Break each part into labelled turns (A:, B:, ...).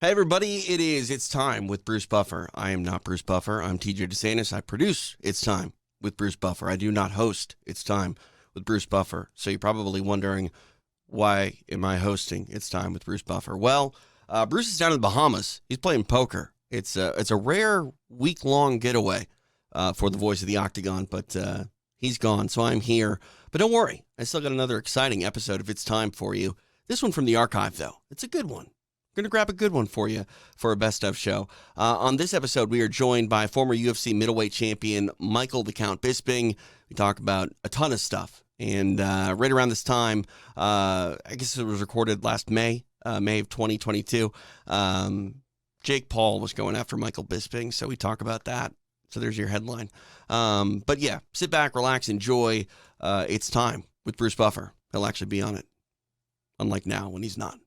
A: Hey everybody, it's time with Bruce Buffer. I am not Bruce Buffer. I'm TJ DeSantis. I produce It's Time with Bruce Buffer. I do not host It's Time with Bruce Buffer. So you're probably wondering, why am I hosting It's Time with Bruce Buffer? Well, Bruce is down in the Bahamas. He's playing poker. It's a rare week-long getaway for the voice of the Octagon, but he's gone, so I'm here. But don't worry, I still got another exciting episode of It's Time for you. This one from the archive, though. It's a good one. We're going to grab a good one for you for a best of show. On this episode, we are joined by former UFC middleweight champion Michael the Count Bisping. We talk about a ton of stuff. And right around this time, I guess it was recorded last May of 2022, Jake Paul was going after Michael Bisping. So we talk about that. So there's your headline. But yeah, sit back, relax, enjoy. It's Time with Bruce Buffer. He'll actually be on it, unlike now when he's not.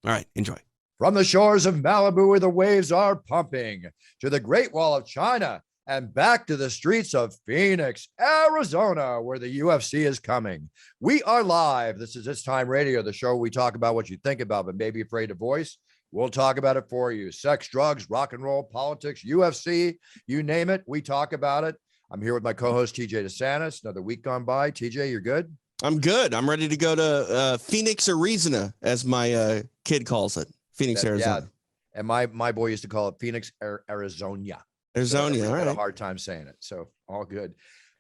A: All right, enjoy.
B: From the shores of Malibu where the waves are pumping, to the Great Wall of China, and back to the streets of Phoenix, Arizona, where the UFC is coming. We are live. This is It's Time Radio, the show we talk about what you think about but may be afraid to voice. We'll talk about it for you. Sex, drugs, rock and roll, politics, UFC, you name it, we talk about it. I'm here with my co-host, TJ DeSantis. Another week gone by. TJ, you're good?
A: I'm good. I'm ready to go to Phoenix, Arizona, as my kid calls it. Phoenix, Arizona.
B: Yeah. And my boy used to call it Phoenix, Arizona.
A: Arizona,
B: so
A: all right.
B: Had a hard time saying it. So all good.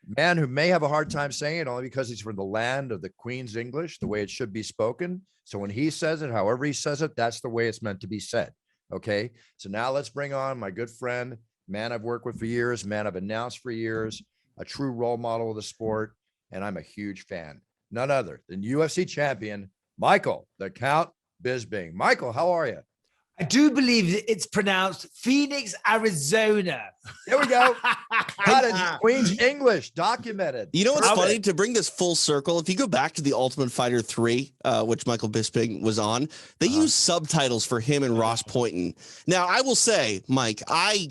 B: Man who may have a hard time saying it only because he's from the land of the Queen's English, the way it should be spoken. So when he says it, however he says it, that's the way it's meant to be said. Okay. So now let's bring on my good friend, man I've worked with for years, man I've announced for years, a true role model of the sport. And I'm a huge fan. None other than UFC champion, Michael the Count Bisping. Michael, how are you?
C: I do believe it's pronounced Phoenix, Arizona.
B: There we go. Got it. Queen's English documented.
A: You know what's funny? To bring this full circle, if you go back to the Ultimate Fighter 3, which Michael Bisping was on, they use subtitles for him and Ross Poynton. Now, I will say, Mike, I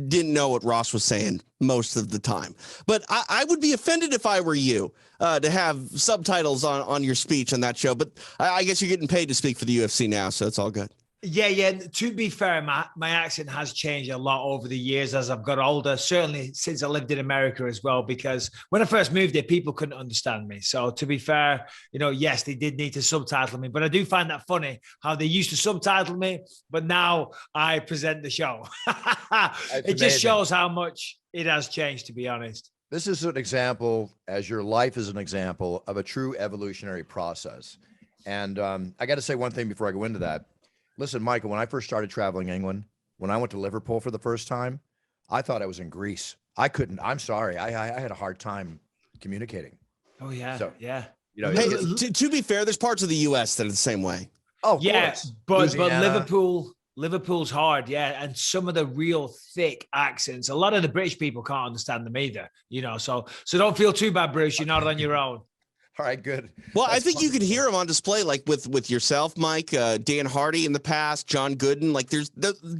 A: didn't know what Ross was saying most of the time, but I would be offended if I were you to have subtitles on your speech on that show. But I guess you're getting paid to speak for the UFC now, so it's all good.
C: Yeah. To be fair, my accent has changed a lot over the years as I've got older, certainly since I lived in America as well, because when I first moved there, people couldn't understand me. So to be fair, yes, they did need to subtitle me, but I do find that funny how they used to subtitle me, but now I present the show. It just shows how much it has changed, to be honest.
B: This is an example, as your life is an example, of a true evolutionary process. And I got to say one thing before I go into that. Listen, Michael, when I first started traveling England, when I went to Liverpool for the first time, I thought I was in Greece. I'm sorry. I had a hard time communicating.
C: Oh, yeah. So, yeah.
A: Hey, to be fair, there's parts of the U.S. that are the same way.
B: Oh,
C: yeah. But Liverpool's hard. Yeah. And some of the real thick accents, a lot of the British people can't understand them either, so don't feel too bad, Bruce. You're not on your own.
B: All right, good.
A: Well, I think you could hear them on display, like with yourself, Mike, Dan Hardy in the past, John Gooden. Like there's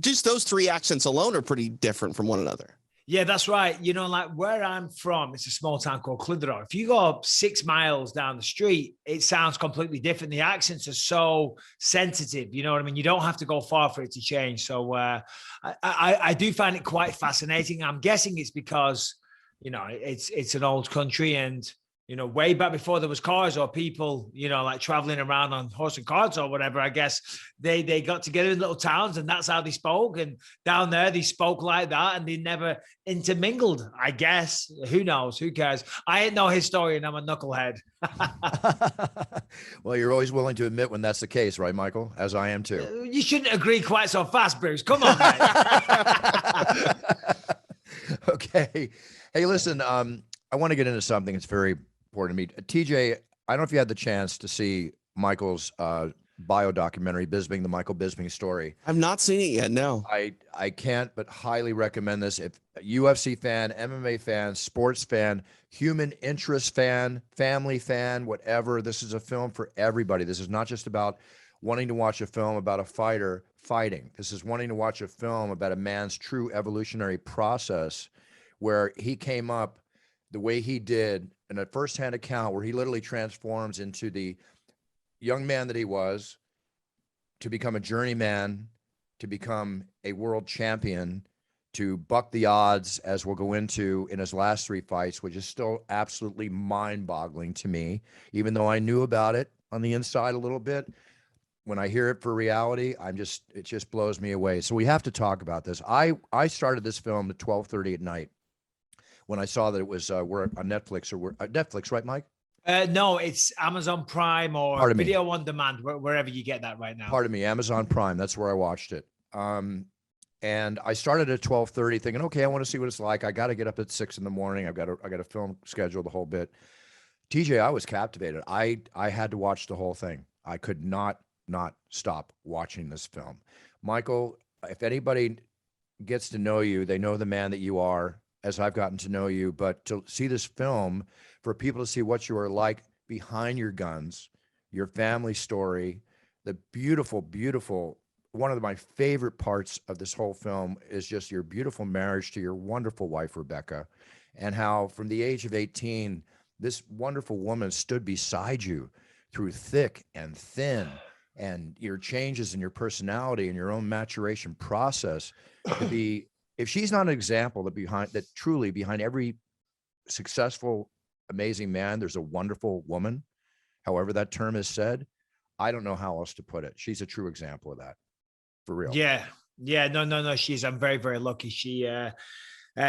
A: just those three accents alone are pretty different from one another.
C: Yeah, that's right. Like where I'm from, it's a small town called Clitheroe. If you go 6 miles down the street, it sounds completely different. The accents are so sensitive. You know what I mean? You don't have to go far for it to change. So I do find it quite fascinating. I'm guessing it's because, it's an old country and, way back before there was cars or people, like traveling around on horse and carts or whatever, I guess they got together in little towns and that's how they spoke. And down there, they spoke like that and they never intermingled, I guess. Who knows? Who cares? I ain't no historian. I'm a knucklehead.
B: Well, you're always willing to admit when that's the case, right, Michael? As I am too.
C: You shouldn't agree quite so fast, Bruce. Come on, mate.
B: Okay. Hey, listen, I want to get into something that's very important to me. TJ, I don't know if you had the chance to see Michael's bio documentary, Bisping, the Michael Bisping story.
A: I've not seen it yet, no.
B: I can't but highly recommend this. If a UFC fan, MMA fan, sports fan, human interest fan, family fan, whatever, this is a film for everybody. This is not just about wanting to watch a film about a fighter fighting. This is wanting to watch a film about a man's true evolutionary process where he came up the way he did in a firsthand account where he literally transforms into the young man that he was to become a journeyman to become a world champion, to buck the odds, as we'll go into in his last 3 fights, which is still absolutely mind-boggling to me, even though I knew about it on the inside a little bit. When I hear it for reality, it just blows me away. So we have to talk about this. I started this film at 12:30 at night when I saw that it was we're on Netflix, or we're Netflix, right, Mike?
C: No, it's Amazon Prime or
B: Pardon me.
C: Video on Demand, wherever you get that right now.
B: Pardon me, Amazon Prime. That's where I watched it. And I started at 12:30 thinking, okay, I want to see what it's like. I got to get up at 6 in the morning. I got a film schedule, the whole bit. TJ, I was captivated. I had to watch the whole thing. I could not stop watching this film. Michael, if anybody gets to know you, they know the man that you are, as I've gotten to know you. But to see this film, for people to see what you are like behind your guns, your family story, the beautiful, beautiful, one of my favorite parts of this whole film is just your beautiful marriage to your wonderful wife, Rebecca, and how from the age of 18, this wonderful woman stood beside you through thick and thin, and your changes in your personality and your own maturation process. To be, if she's not an example that truly behind every successful, amazing man, there's a wonderful woman, however that term is said, I don't know how else to put it. She's a true example of that, for real.
C: Yeah. No. I'm very, very lucky. She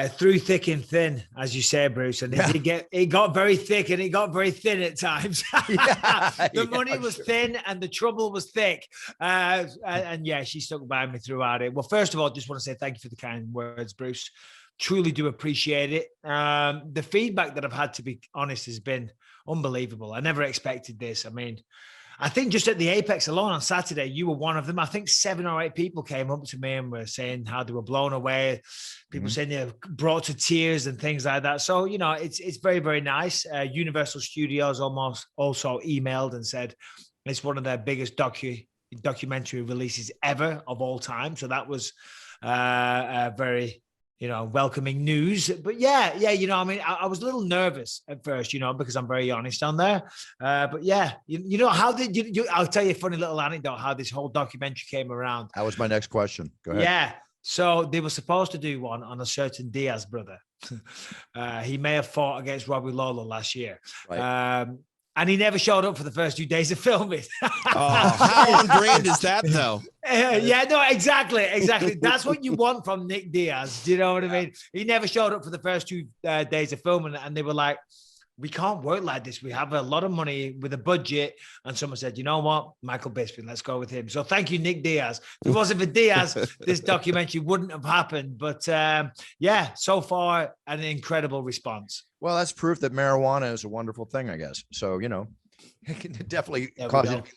C: through thick and thin, as you say, Bruce, and it got very thick and it got very thin at times. The money was thin and the trouble was thick. And yeah, she stuck by me throughout it. Well, first of all, just want to say thank you for the kind words, Bruce. Truly do appreciate it. The feedback that I've had, to be honest, has been unbelievable. I never expected this. I mean, I think just at the Apex alone on Saturday, you were one of them. I think 7 or 8 people came up to me and were saying how they were blown away. People saying they were brought to tears and things like that. So, you know, it's very, very nice. Universal Studios also emailed and said it's one of their biggest documentary releases ever of all time. So that was very, you know, welcoming news. But yeah, you know, I mean, I was a little nervous at first, you know, because I'm very honest on there. But yeah, you know, how did you I'll tell you a funny little anecdote how this whole documentary came around.
B: That was my next question. Go ahead.
C: Yeah. So they were supposed to do one on a certain Diaz brother. He may have fought against Robbie Lawler last year. Right. And he never showed up for the first 2 days of filming.
A: How on brand is that, though?
C: Yeah, no, exactly. That's what you want from Nick Diaz. Do you know what I mean? He never showed up for the first 2 days of filming, and they were like, we can't work like this. We have a lot of money with a budget. And someone said, you know what? Michael Bisping, let's go with him. So thank you, Nick Diaz. If it wasn't for Diaz, this documentary wouldn't have happened. But yeah, so far, an incredible response.
B: Well, that's proof that marijuana is a wonderful thing, I guess. So, you know, it can definitely cause you to be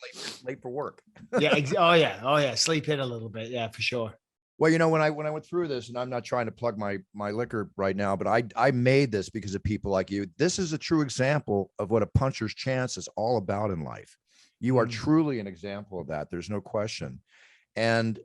B: late for work.
C: Yeah. Oh, yeah. Sleep in a little bit. Yeah, for sure.
B: Well, you know, when I went through this, and I'm not trying to plug my liquor right now, but I made this because of people like you. This is a true example of what a puncher's chance is all about in life. You are truly an example of that. There's no question. And,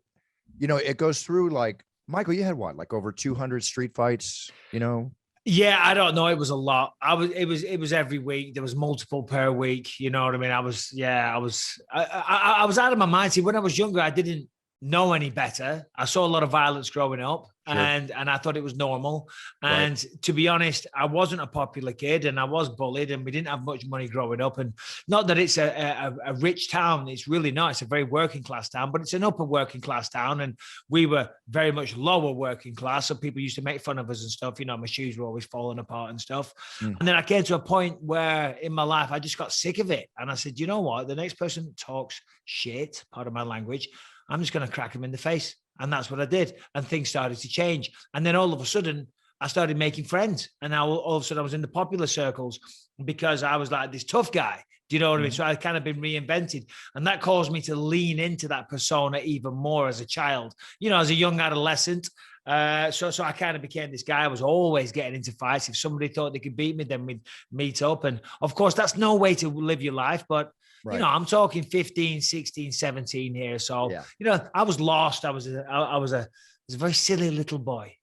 B: you know, it goes through, like, Michael, you had what, like over 200 street fights, you know?
C: Yeah, I don't know. It was a lot. It was every week. There was multiple per week. You know what I mean? I was out of my mind. See, when I was younger, I didn't know any better. I saw a lot of violence growing up, sure. and I thought it was normal. And to be honest, I wasn't a popular kid, and I was bullied, and we didn't have much money growing up. And not that it's a rich town, it's really not. It's a very working class town, but it's an upper working class town, and we were very much lower working class. So people used to make fun of us and stuff. You know, my shoes were always falling apart and stuff. And then I came to a point where in my life I just got sick of it, and I said, you know what? The next person that talks shit, part of my language, I'm just going to crack him in the face. And that's what I did. And things started to change. And then all of a sudden, I started making friends. And now all of a sudden I was in the popular circles because I was like this tough guy. Do you know what I mean? So I kind of been reinvented. And that caused me to lean into that persona even more as a child, you know, as a young adolescent. So I kind of became this guy. I was always getting into fights. If somebody thought they could beat me, then we'd meet up. And of course, that's no way to live your life. But you know, I'm talking 15, 16, 17 here. So, you know, I was lost. I was a very silly little boy.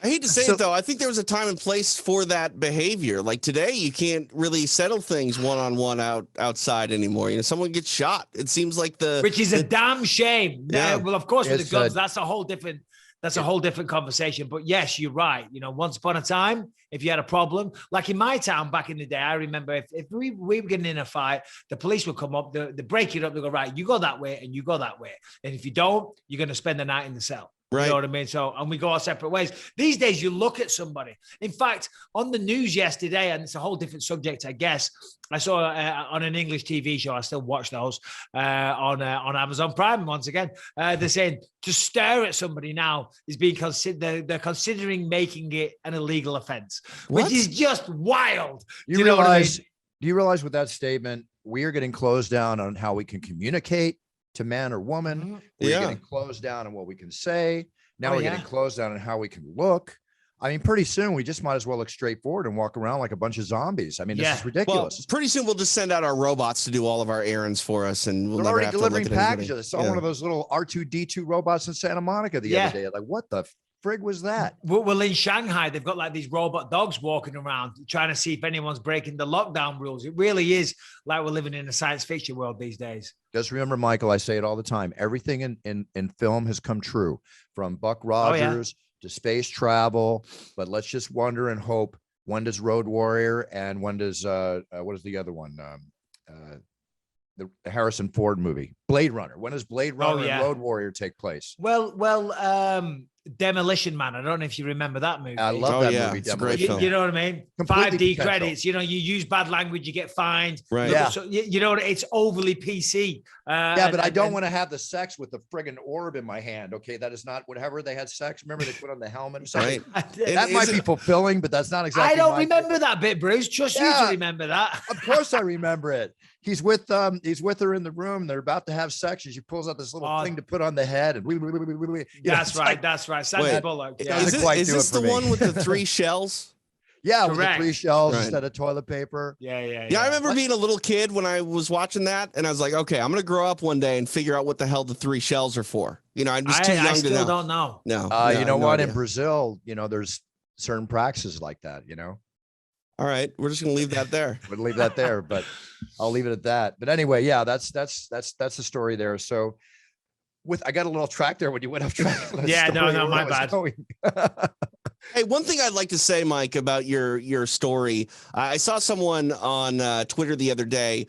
A: I hate to say it, though. I think there was a time and place for that behavior. Like today, you can't really settle things one-on-one outside anymore. You know, someone gets shot. It seems like
C: which is a damn shame.
A: Yeah.
C: Well, of course, with the
B: It's
C: guns, that's a whole different. That's a whole different conversation. But yes, you're right. You know, once upon a time, if you had a problem, like in my town back in the day, I remember if we were getting in a fight, the police would come up, they break it up, they go, right, you go that way and you go that way. And if you don't, you're going to spend the night in the cell.
A: Right.
C: You know what I mean? So, and we go our separate ways. These days, you look at somebody. In fact, on the news yesterday, and it's a whole different subject, I guess. I saw on an English TV show. I still watch those on Amazon Prime. Once again, they're saying to stare at somebody now is being considered. They're considering making it an illegal offense, which is just wild.
B: Do you realize? Do you realize with that statement, we are getting closed down on how we can communicate to man or woman? We're getting closed down on what we can say. Now we're getting closed down on how we can look. I mean, pretty soon we just might as well look straight forward and walk around like a bunch of zombies. I mean, this is ridiculous.
A: Well, pretty soon we'll just send out our robots to do all of our errands for us, and we'll
B: They're
A: never
B: already
A: have
B: delivering
A: to look at
B: packages.
A: anybody.
B: I saw one of those little R2D2 robots in Santa Monica the other day. Like, what the frig was that?
C: Well, in Shanghai, they've got like these robot dogs walking around trying to see if anyone's breaking the lockdown rules. It really is like we're living in a science fiction world these days.
B: Just remember, Michael, I say it all the time. Everything in film has come true, from Buck Rogers to space travel. But let's just wonder and hope, when does Road Warrior and when does what is the other one? The Harrison Ford movie, Blade Runner. When does Blade Runner and Road Warrior take place?
C: Well, Demolition Man. I don't know if you remember that movie.
B: I love that movie.
A: It's a great film.
C: You know what I mean?
B: Completely
C: 5D credits. You know, you use bad language, you get fined.
A: Right.
B: Yeah.
C: So, you know, it's overly PC.
B: But I don't want to have the sex with the friggin' orb in my hand. Okay, that is not whatever they had sex. Remember they put on the helmet or something.
A: Right.
B: That might be fulfilling, but that's not exactly.
C: I don't remember that bit, Bruce. Trust you to remember that.
B: Of course, I remember it. He's with her in the room. They're about to have sex, and she pulls out this little thing to put on the head, and
C: that's right. That's right. Sandra Bullock.
A: Yeah. Is this the one with the 3 shells?
B: Yeah, with the 3 shells instead of toilet paper.
C: Yeah.
A: I remember being a little kid when I was watching that, and I was like, okay, I'm gonna grow up one day and figure out what the hell the 3 shells are for. You know, I'm just too young to know. I still
C: don't know.
A: No,
B: you know
A: no
B: what?
A: idea.
B: In Brazil, you know, there's certain practices like that. You know.
A: All right, we're just gonna leave that there.
B: We'll leave that there, but I'll leave it at that. But anyway, yeah, that's the story there. So, I got a little track there when you went off track.
C: No, my bad.
A: Hey, one thing I'd like to say, Mike, about your story. I saw someone on Twitter the other day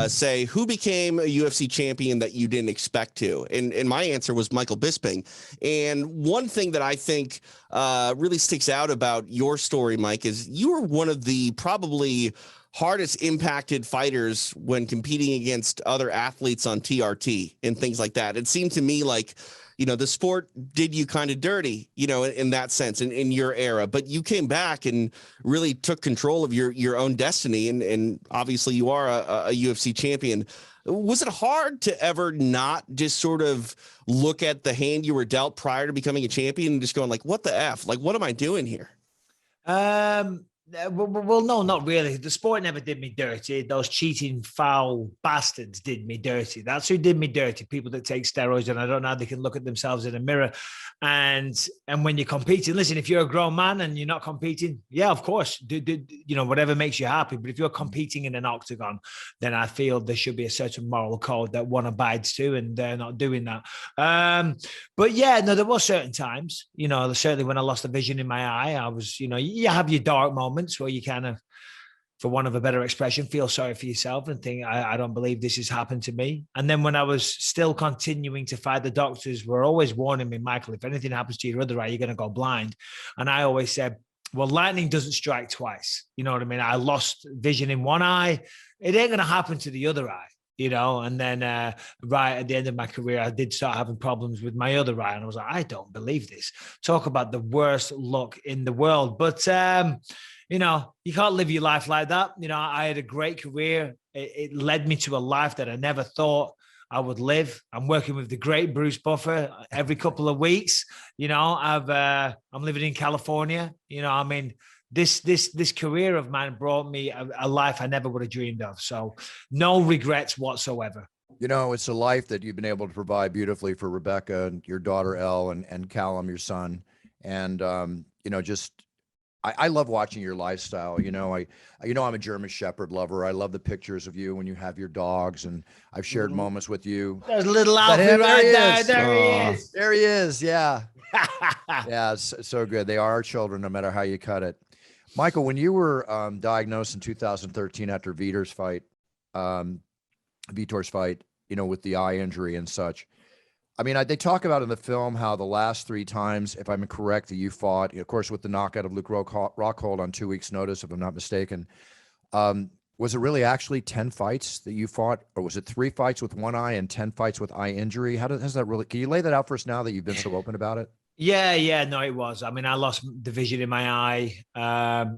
A: say, who became a UFC champion that you didn't expect to? And my answer was Michael Bisping. And one thing that I think really sticks out about your story, Mike, is you were one of the probably hardest impacted fighters when competing against other athletes on TRT and things like that. It seemed to me like, you know, the sport did you kind of dirty, you know, in that sense, in your era, but you came back and really took control of your own destiny. And obviously you are a UFC champion. Was it hard to ever not just sort of look at the hand you were dealt prior to becoming a champion and just going like, what the F, like, what am I doing here?
C: Well, no, not really. The sport never did me dirty. Those cheating, foul bastards did me dirty. That's who did me dirty. People that take steroids, and I don't know how they can look at themselves in a mirror. And when you're competing, listen, if you're a grown man and you're not competing, yeah, of course, do you know, whatever makes you happy. But if you're competing in an octagon, then I feel there should be a certain moral code that one abides to, and they're not doing that. But yeah, no, there were certain times, you know, certainly when I lost the vision in my eye, I was, you know, you have your dark moments where you kind of, for want of a better expression, feel sorry for yourself and think, I don't believe this has happened to me. And then when I was still continuing to fight, the doctors were always warning me, Michael, if anything happens to your other eye, you're going to go blind. And I always said, well, lightning doesn't strike twice. You know what I mean? I lost vision in one eye. It ain't going to happen to the other eye. You know, and then right at the end of my career, I did start having problems with my other eye. And I was like, I don't believe this. Talk about the worst luck in the world. But, you know, you can't live your life like that. You know, I had a great career. It led me to a life that I never thought I would live. I'm working with the great Bruce Buffer every couple of weeks. You know, I'm living in California. You know, I mean, this career of mine brought me a life I never would have dreamed of. So no regrets whatsoever.
B: You know, it's a life that you've been able to provide beautifully for Rebecca and your daughter, Elle, and Callum, your son. And, just I love watching your lifestyle. I'm a German Shepherd lover. I love the pictures of you when you have your dogs, and I've shared moments with you.
C: There's little
B: Is that
C: Alfie
B: him?
C: right
B: There he
C: there.
B: is.
C: There he
A: Aw.
C: is.
B: There he is. Yeah. Yeah. It's so good. They are our children, no matter how you cut it. Michael, when you were diagnosed in 2013 after Vitor's fight, with the eye injury and such. I mean, they talk about in the film how the last 3 times, if I'm correct, that you fought, of course, with the knockout of Luke Rockhold on 2 weeks' notice, if I'm not mistaken. Was it really actually 10 fights that you fought, or was it 3 fights with one eye and 10 fights with eye injury? How's that really? Can you lay that out for us now that you've been so open about it?
C: Yeah, no, it was. I mean, I lost the vision in my eye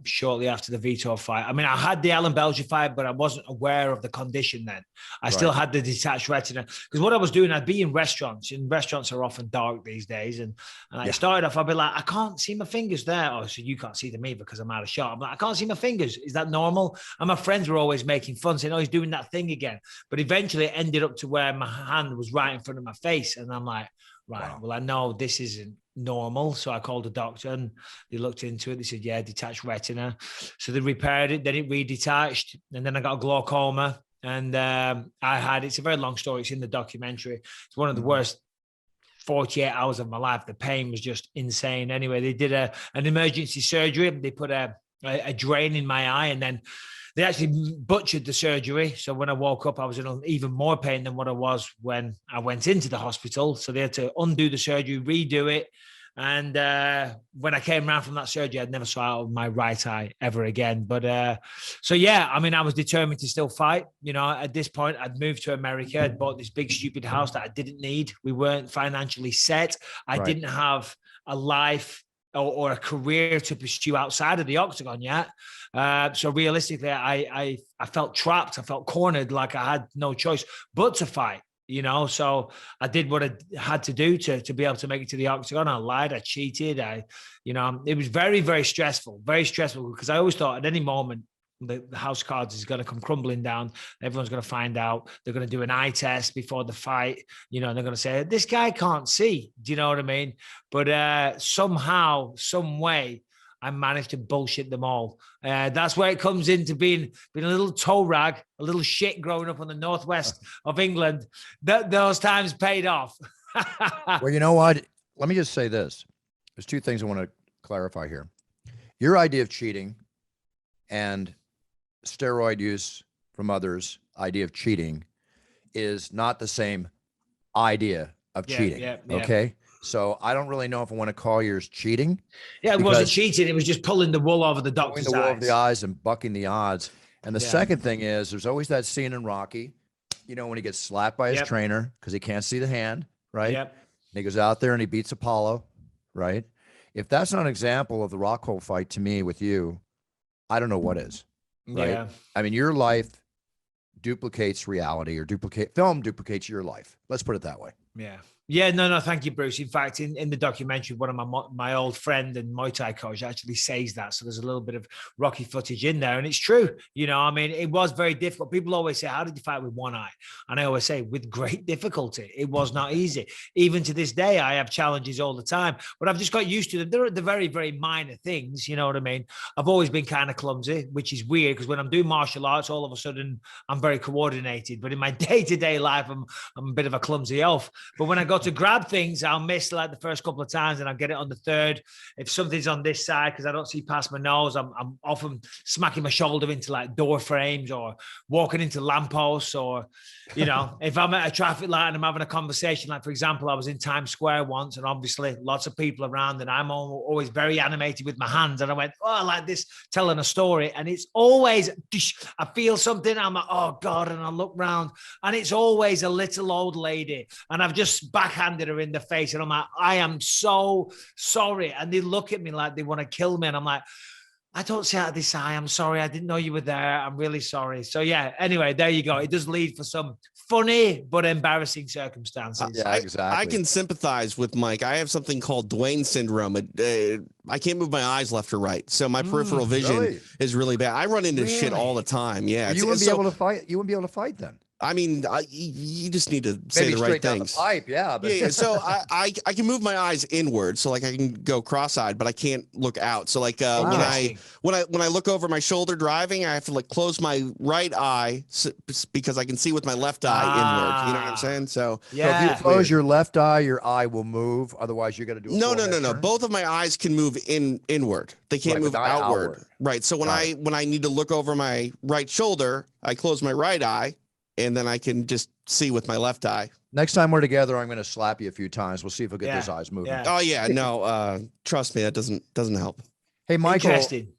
C: shortly after the Vitor fight. I mean, I had the Alan Belcher fight, but I wasn't aware of the condition then. I still had the detached retina, because what I was doing, I'd be in restaurants, and restaurants are often dark these days. And I started off, I'd be like, I can't see my fingers there. Oh, so you can't see them either because I'm out of shot. I'm like, I can't see my fingers. Is that normal? And my friends were always making fun, saying, oh, he's doing that thing again. But eventually it ended up to where my hand was right in front of my face. And I'm like, right, well, I know this isn't normal. So I called a doctor and they looked into it. They said, yeah, detached retina. So they repaired it, then it redetached, and then I got a glaucoma. And it's a very long story. It's in the documentary. It's one of the worst 48 hours of my life. The pain was just insane. Anyway, they did an emergency surgery. They put a drain in my eye, and then they actually butchered the surgery. So when I woke up, I was in even more pain than what I was when I went into the hospital. So they had to undo the surgery, redo it. And when I came around from that surgery, I'd never saw out of my right eye ever again. But so, yeah, I mean, I was determined to still fight. At this point, I'd moved to America. I'd bought this big, stupid house that I didn't need. We weren't financially set. I didn't have a life or a career to pursue outside of the octagon yet. So realistically, I felt trapped. I felt cornered, like I had no choice but to fight. So I did what I had to do to be able to make it to the octagon. I lied, I cheated. It was very, very stressful because I always thought at any moment the house cards is going to come crumbling down. Everyone's going to find out. They're going to do an eye test before the fight. They're going to say, this guy can't see. Do you know what I mean? But somehow, some way, I managed to bullshit them all. That's where it comes into being a little toe rag, a little shit growing up on the northwest of England. Those times paid off.
B: Well, you know what? Let me just say this. There's 2 things I want to clarify here. Your idea of cheating and steroid use from others' idea of cheating is not the same idea of cheating. Yeah. Okay. So I don't really know if I want to call yours cheating.
C: Yeah, it wasn't cheating. It was just pulling the wool over the doctor's eyes.
B: Pulling the wool over the eyes and bucking the odds. And the second thing is there's always that scene in Rocky, when he gets slapped by his trainer because he can't see the hand, right?
C: Yep.
B: And he goes out there and he beats Apollo, right? If that's not an example of the Rockhold fight to me with you, I don't know what is. Right?
C: Yeah.
B: I mean, your life duplicates reality, or film duplicates your life. Let's put it that way.
C: Yeah. Yeah, no, thank you, Bruce. In fact, in the documentary, one of my old friend and Muay Thai coach actually says that. So there's a little bit of Rocky footage in there. And it's true. I mean, it was very difficult. People always say, how did you fight with one eye? And I always say, with great difficulty. It was not easy. Even to this day, I have challenges all the time, but I've just got used to them. They're the very, very minor things. You know what I mean? I've always been kind of clumsy, which is weird because when I'm doing martial arts, all of a sudden I'm very coordinated. But in my day-to-day life, I'm a bit of a clumsy elf. But when I go to grab things, I'll miss like the first couple of times and I'll get it on the third. If something's on this side, because I don't see past my nose, I'm often smacking my shoulder into like door frames or walking into lampposts, or, if I'm at a traffic light and I'm having a conversation, like for example, I was in Times Square once and obviously lots of people around and I'm always very animated with my hands. And I went, oh, like this, telling a story. And it's always, I feel something. I'm like, oh God. And I look round and it's always a little old lady. And I've just backhanded her in the face. And I'm like, I am so sorry. And they look at me like they want to kill me. And I'm like, I don't see out of this eye. I'm sorry. I didn't know you were there. I'm really sorry. So yeah, anyway, there you go. It does lead for some funny but embarrassing circumstances.
B: Yeah, exactly.
A: I can sympathize with Mike. I have something called Dwayne syndrome. I can't move my eyes left or right. So my peripheral vision is really bad. I run into shit all the time. Yeah.
B: You wouldn't be able to fight. You wouldn't be able to fight then.
A: I mean, you just need to say
B: Maybe
A: the right
B: straight down the
A: things.
B: pipe, yeah. But
A: Yeah. So I can move my eyes inward, so like I can go cross-eyed, but I can't look out. So like
C: Interesting.
A: when I look over my shoulder driving, I have to like close my right eye because I can see with my left eye inward. You know what I'm saying? So
B: so if you
C: Yeah.
B: close your left eye, your eye will move. Otherwise, you got to do a
A: no,
B: full
A: no, no,
B: head
A: no.
B: turn.
A: Both of my eyes can move inward. They can't
B: Right, but
A: move
B: not
A: outward.
B: outward.
A: Right. So when
B: Got it.
A: I need to look over my right shoulder, I close my right eye, and then I can just see with my left eye.
B: Next time we're together, I'm going to slap you a few times. We'll see if we'll get those
C: Yeah.
B: eyes moving.
C: Yeah.
A: Oh yeah, no. Trust me, that doesn't help.
B: Hey, Michael.
C: Interesting.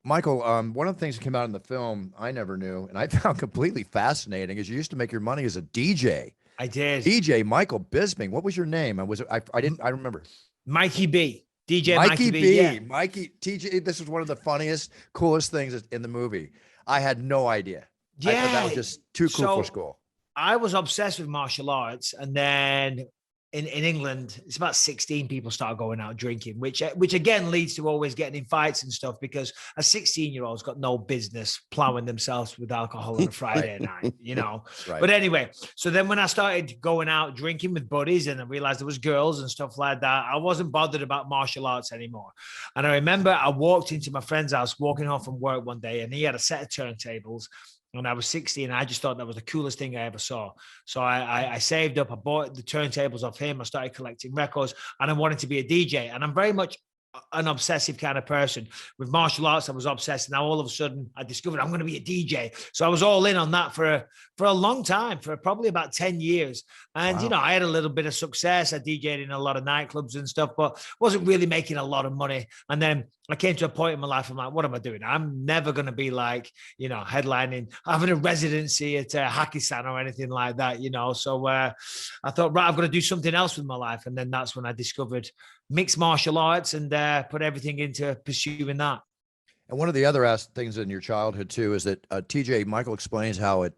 B: Michael, one of the things that came out in the film I never knew, and I found completely fascinating, is you used to make your money as a DJ.
C: I did.
B: DJ Michael Bisping. What was your name? I remember.
C: Mikey B. DJ
B: Mikey B.
C: Yeah.
B: Mikey TJ. This was one of the funniest, coolest things in the movie. I had no idea. I thought that was just too cool for school.
C: I was obsessed with martial arts, and then in England, it's about 16 people start going out drinking, which again leads to always getting in fights and stuff, because a 16-year-old's got no business plowing themselves with alcohol on a Friday night, you know.
B: Right.
C: But anyway, so then when I started going out drinking with buddies and I realized there was girls and stuff like that, I wasn't bothered about martial arts anymore. And I remember I walked into my friend's house, walking home from work one day, and he had a set of turntables. When I was 16, I just thought that was the coolest thing I ever saw. So I saved up, I bought the turntables off him, I started collecting records, and I wanted to be a DJ. And I'm very much an obsessive kind of person. With martial arts, I was obsessed. Now all of a sudden I discovered I'm going to be a DJ. So I was all in on that for a long time, for probably about 10 years. And, you know, I had a little bit of success. I DJed in a lot of nightclubs and stuff, but wasn't really making a lot of money. And then I came to a point in my life, I'm like, what am I doing? I'm never going to be like, you know, headlining, having a residency at Hakistan or anything like that, you know. So I thought, right, I've got to do something else with my life. And then that's when I discovered mixed martial arts and put everything into pursuing that.
B: And one of the other things in your childhood too is that TJ Michael explains how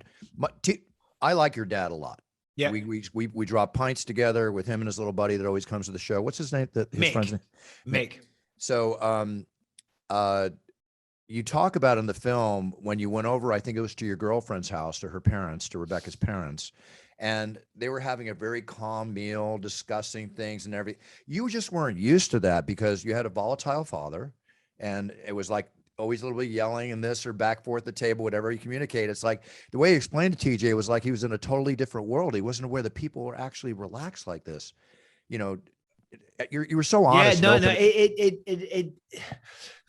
B: I like your dad a lot.
C: Yeah,
B: we drop pints together with him and his little buddy that always comes to the show. What's his name? His friend's name?
C: Mick.
B: So you talk about in the film when you went over, I think it was to your girlfriend's house, to her parents, to Rebecca's parents, and they were having a very calm meal, discussing things and everything. You just weren't used to that because you had a volatile father, and it was like always a little bit yelling and this or back forth the table, whatever you communicate. It's like the way he explained to TJ was like he was in a totally different world. He wasn't aware that people were actually relaxed like this. You know, you were so honest.
C: Yeah, no,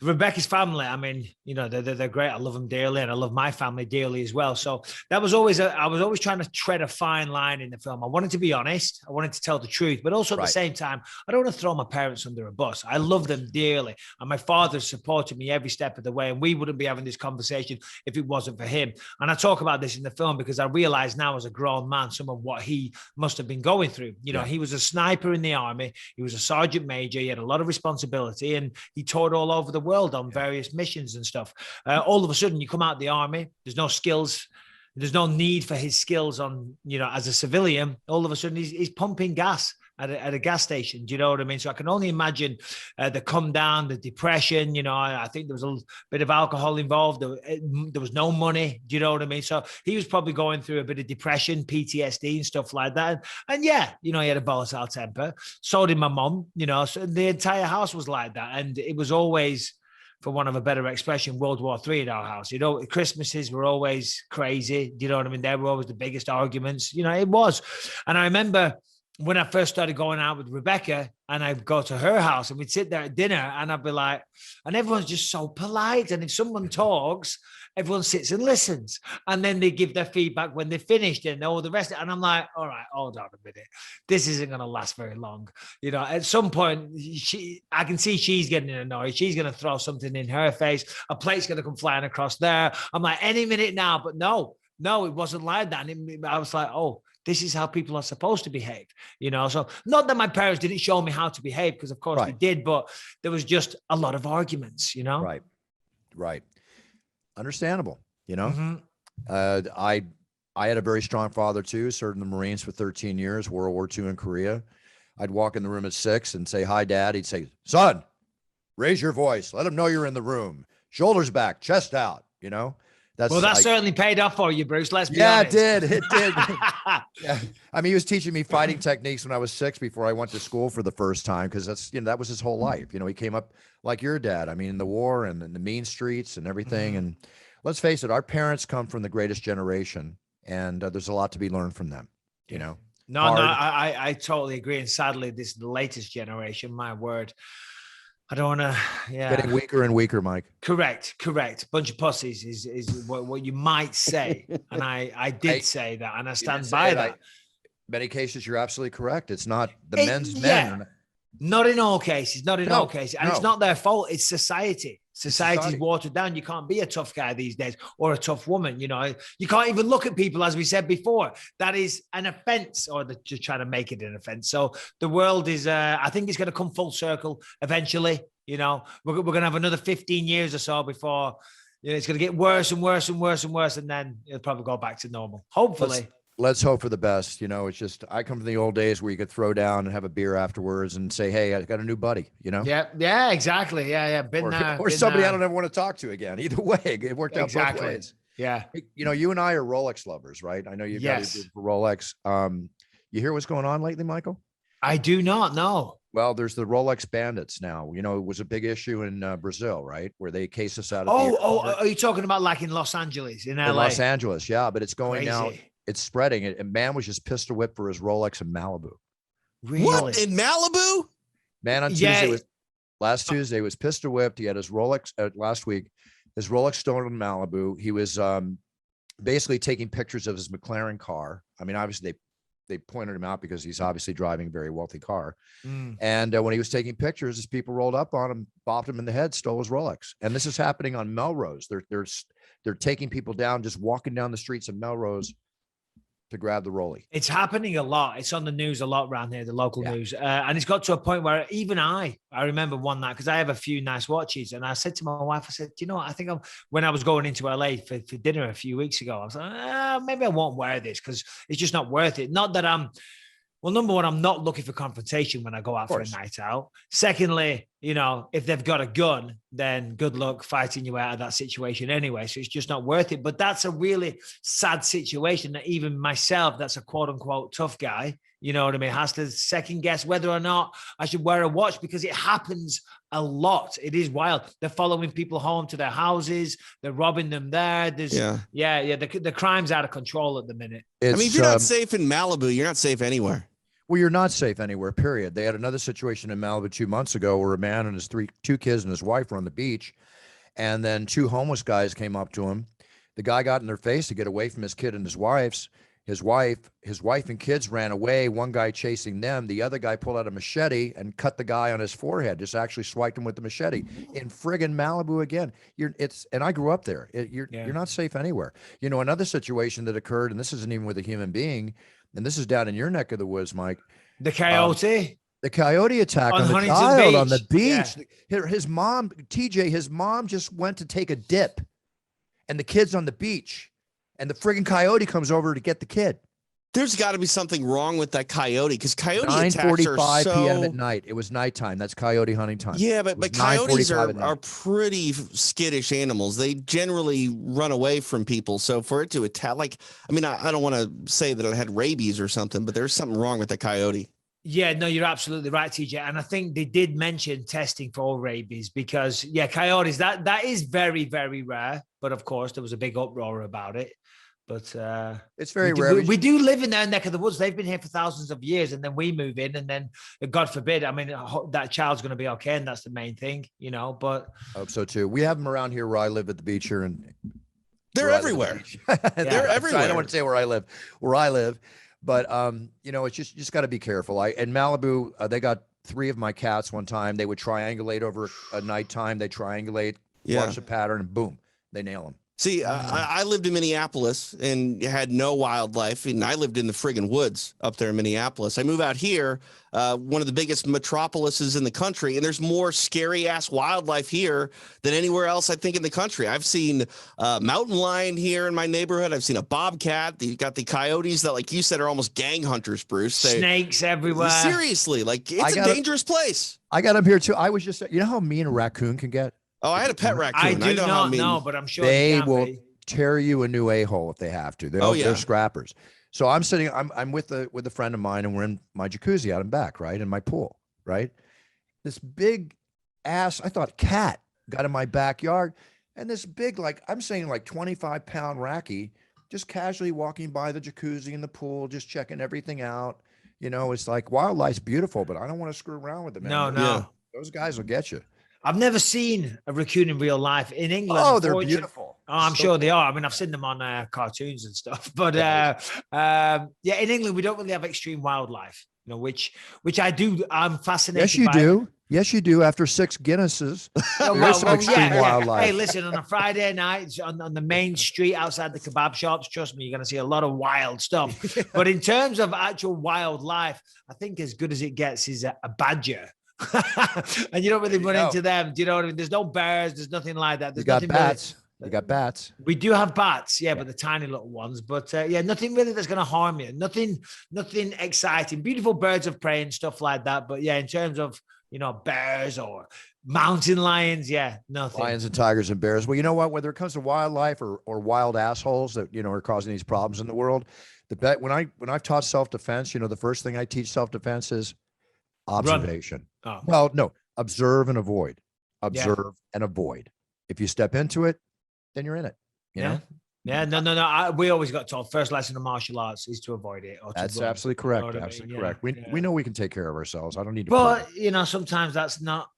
C: Rebecca's family, I mean, you know, they're great. I love them dearly, and I love my family dearly as well. So that was always I was always trying to tread a fine line in the film. I wanted to be honest, I wanted to tell the truth, but also at the same time, I don't want to throw my parents under a bus. I love them dearly, and my father supported me every step of the way, and we wouldn't be having this conversation if it wasn't for him. And I talk about this in the film because I realize now as a grown man some of what he must have been going through. You know, he was a sniper in the army, he was a sergeant major, he had a lot of responsibility, and he toured all over the world on various missions and stuff. All of a sudden you come out of the army, there's no skills, there's no need for his skills on, you know, as a civilian. All of a sudden he's pumping gas at a gas station. Do you know what I mean? So I can only imagine the come down, the depression. You know, I think there was a bit of alcohol involved. There was no money. Do you know what I mean? So he was probably going through a bit of depression, PTSD and stuff like that. And yeah, you know, he had a volatile temper. So did my mom, you know, so the entire house was like that. And it was always, for want of a better expression, World War III at our house. You know, Christmases were always crazy. Do you know what I mean? They were always the biggest arguments. You know, it was. And I remember when I first started going out with Rebecca, and I'd go to her house and we'd sit there at dinner, and I'd be like, and everyone's just so polite. And if someone talks, everyone sits and listens. And then they give their feedback when they finished and all the rest. And I'm like, all right, hold on a minute. This isn't going to last very long. You know, at some point, I can see she's getting annoyed. She's going to throw something in her face. A plate's going to come flying across there. I'm like, any minute now. But no, it wasn't like that. And I was like, oh, this is how people are supposed to behave, you know? So not that my parents didn't show me how to behave, because of course they did, but there was just a lot of arguments, you know?
B: Right. Understandable. You know, I had a very strong father too, served in the Marines for 13 years, World War II in Korea. I'd walk in the room at 6 and say, hi, Dad. He'd say, son, raise your voice. Let him know you're in the room. Shoulders back, chest out, you know? That's
C: Well, that certainly paid off for you, Bruce. Let's be
B: yeah,
C: honest.
B: it did. It did. Yeah. I mean, he was teaching me fighting techniques when I was 6 before I went to school for the first time, because that's, that was his whole life. He came up like your dad. I mean, in the war and in the mean streets and everything. And let's face it, our parents come from the greatest generation, and there's a lot to be learned from them.
C: No,
B: Hard.
C: I totally agree. And sadly, this is the latest generation. My word. I don't want to,
B: Getting weaker and weaker, Mike.
C: Correct. Bunch of pussies is what you might say. And I did say that, and I stand by that.
B: Many cases, you're absolutely correct. It's not the men's men.
C: Not in all cases. Not in all cases. And it's not their fault. It's society. Society's watered down. You can't be a tough guy these days, or a tough woman. You can't even look at people, as we said before. That is an offense, or they're just trying to make it an offense. So the world is, I think it's going to come full circle eventually. We're going to have another 15 years or so before it's going to get worse and worse and worse and worse. And then it'll probably go back to normal. Hopefully.
B: Let's hope for the best. It's just, I come from the old days where you could throw down and have a beer afterwards and say, hey, I got a new buddy,
C: Yeah, exactly. Yeah.
B: Or somebody I don't ever want to talk to again. Either way, it worked out both ways.
C: Yeah.
B: You and I are Rolex lovers, right? I know you guys do for Rolex. You hear what's going on lately, Michael?
C: I do not know.
B: Well, there's the Rolex bandits now. It was a big issue in Brazil, right? Where they case us out.
C: Are you talking about like in Los Angeles, in LA?
B: In Los Angeles, yeah. But it's going now.
C: Crazy.
B: It's spreading. A man was just pistol whipped for his Rolex in Malibu.
C: Really?
A: What, in Malibu?
B: Man, on Tuesday last Tuesday was pistol whipped. He had his Rolex last week. His Rolex stolen in Malibu. He was basically taking pictures of his McLaren car. I mean, obviously they pointed him out because he's obviously driving a very wealthy car. And when he was taking pictures, his people rolled up on him, bopped him in the head, stole his Rolex. And this is happening on Melrose. They're taking people down, just walking down the streets of Melrose to grab the rollie.
C: It's happening a lot. It's on the news a lot around here, the local news. And it's got to a point where even I remember one night, because I have a few nice watches, and I said to my wife, I said, you know what, I think when I was going into LA for dinner a few weeks ago, I was like, maybe I won't wear this because it's just not worth it. Not that number one, I'm not looking for confrontation when I go out for a night out. Secondly, if they've got a gun, then good luck fighting you out of that situation anyway. So it's just not worth it. But that's a really sad situation that even myself, that's a quote unquote tough guy, you know what I mean, has to second guess whether or not I should wear a watch, because it happens a lot. It is wild. They're following people home to their houses. They're robbing them there. The crime's out of control at the minute.
A: If you're not safe in Malibu, you're not safe anywhere.
B: Well, you're not safe anywhere, period. They had another situation in Malibu 2 months ago where a man and his two kids and his wife were on the beach, and then two homeless guys came up to him. The guy got in their face to get away from his kid and his wife and kids ran away. One guy chasing them. The other guy pulled out a machete and cut the guy on his forehead, just actually swiped him with the machete in friggin' Malibu again. And I grew up there. You're not safe anywhere. Another situation that occurred, and this isn't even with a human being, and this is down in your neck of the woods, Mike.
C: The coyote?
B: The coyote attack on the
C: Huntington
B: child
C: Beach.
B: on the beach. Yeah. His mom, TJ, his mom just went to take a dip, and the kid's on the beach, and the friggin' coyote comes over to get the kid.
A: There's got to be something wrong with that coyote, because coyote attacks are
B: 9:45 p.m. at night. It was nighttime. That's coyote hunting time.
A: Yeah, but coyotes are pretty skittish animals. They generally run away from people. So for it to attack, I don't want to say that it had rabies or something, but there's something wrong with the coyote.
C: Yeah, no, you're absolutely right, TJ. And I think they did mention testing for rabies because, coyotes, that is very, very rare. But of course, there was a big uproar about it. But
B: it's very rare.
C: We do live in their neck of the woods. They've been here for thousands of years, and then we move in, and then God forbid, that child's going to be okay, and that's the main thing, But
B: I hope so too. We have them around here where I live at the beach here, and
A: they're everywhere. They're everywhere.
B: I don't want to say where I live, but it's just got to be careful. In Malibu, they got 3 of my cats one time. They would triangulate over a nighttime. They triangulate, watch the pattern, and boom, they nail them.
A: See, I lived in Minneapolis and had no wildlife, and I lived in the friggin' woods up there in Minneapolis. I move out here, one of the biggest metropolises in the country, and there's more scary-ass wildlife here than anywhere else, I think, in the country. I've seen mountain lion here in my neighborhood. I've seen a bobcat. You got the coyotes that, like you said, are almost gang hunters, Bruce.
C: Snakes everywhere.
A: Seriously, it's a dangerous place.
B: I got them here, too. I was just, how mean a raccoon can get?
A: Oh, I had a pet raccoon.
C: I do not know, but I'm sure
B: tear you a new a-hole if they have to. They're scrappers. So I'm with a friend of mine, and we're in my jacuzzi out in back, right, in my pool, right. This big ass, I thought cat got in my backyard, and this big, like I'm saying, like 25-pound racky, just casually walking by the jacuzzi in the pool, just checking everything out. It's like wildlife's beautiful, but I don't want to screw around with it, man.
C: No.
B: Those guys will get you.
C: I've never seen a raccoon in real life in England.
B: Oh, they're beautiful.
C: Oh, I'm sure they are. I mean, I've seen them on cartoons and stuff. But in England, we don't really have extreme wildlife, which I do. I'm fascinated.
B: Yes, you do. Yes, you do. After 6 Guinnesses, there's some extreme wildlife.
C: Hey, listen, on a Friday night on the main street outside the kebab shops, trust me, you're going to see a lot of wild stuff. But in terms of actual wildlife, I think as good as it gets is a badger. And you don't really run into them. Do you know what I mean? There's no bears. There's nothing like that. There's
B: got bats. You got bats.
C: We do have bats, but the tiny little ones. But nothing really that's going to harm you. Nothing exciting. Beautiful birds of prey and stuff like that. But in terms of bears or mountain lions, nothing.
B: Lions and tigers and bears. Well, you know what? Whether it comes to wildlife or wild assholes that are causing these problems in the world, when I've taught self-defense, the first thing I teach self-defense is observation.
C: Oh.
B: Well, no, observe and avoid. Observe and avoid. If you step into it, then you're in it. You know?
C: Yeah, no. We always got told first lesson of martial arts is to avoid it.
B: That's absolutely correct. Absolutely correct. We know we can take care of ourselves. I don't need to.
C: But sometimes that's not.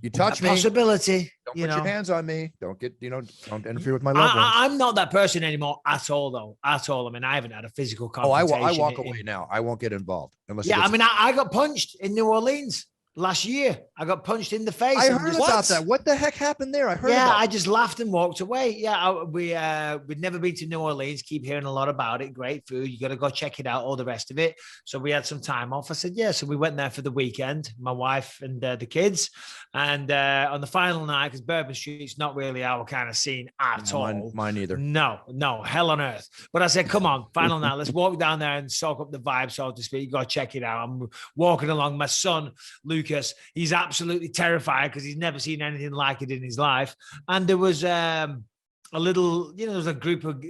B: You touch me.
C: Possibility.
B: Don't put your hands on me. Don't get. Don't interfere with my loved ones.
C: I'm not that person anymore at all, though. At all. I mean, I haven't had a physical confrontation.
B: I walk away now. I won't get involved unless.
C: Yeah, I got punched in New Orleans. Last year, I got punched in the face.
B: I heard about that. What the heck happened there? I heard.
C: Yeah, I just laughed and walked away. Yeah, we'd never been to New Orleans. Keep hearing a lot about it. Great food. You got to go check it out. All the rest of it. So we had some time off. I said, yeah. So we went there for the weekend. My wife and the kids. And on the final night, because Bourbon Street's not really our kind of scene at all.
B: Mine either.
C: No, hell on earth. But I said, come on, final night. Let's walk down there and soak up the vibe, so to speak. Go check it out. I'm walking along. My son Lucas, he's absolutely terrified because he's never seen anything like it in his life. And there was a little, there was a group of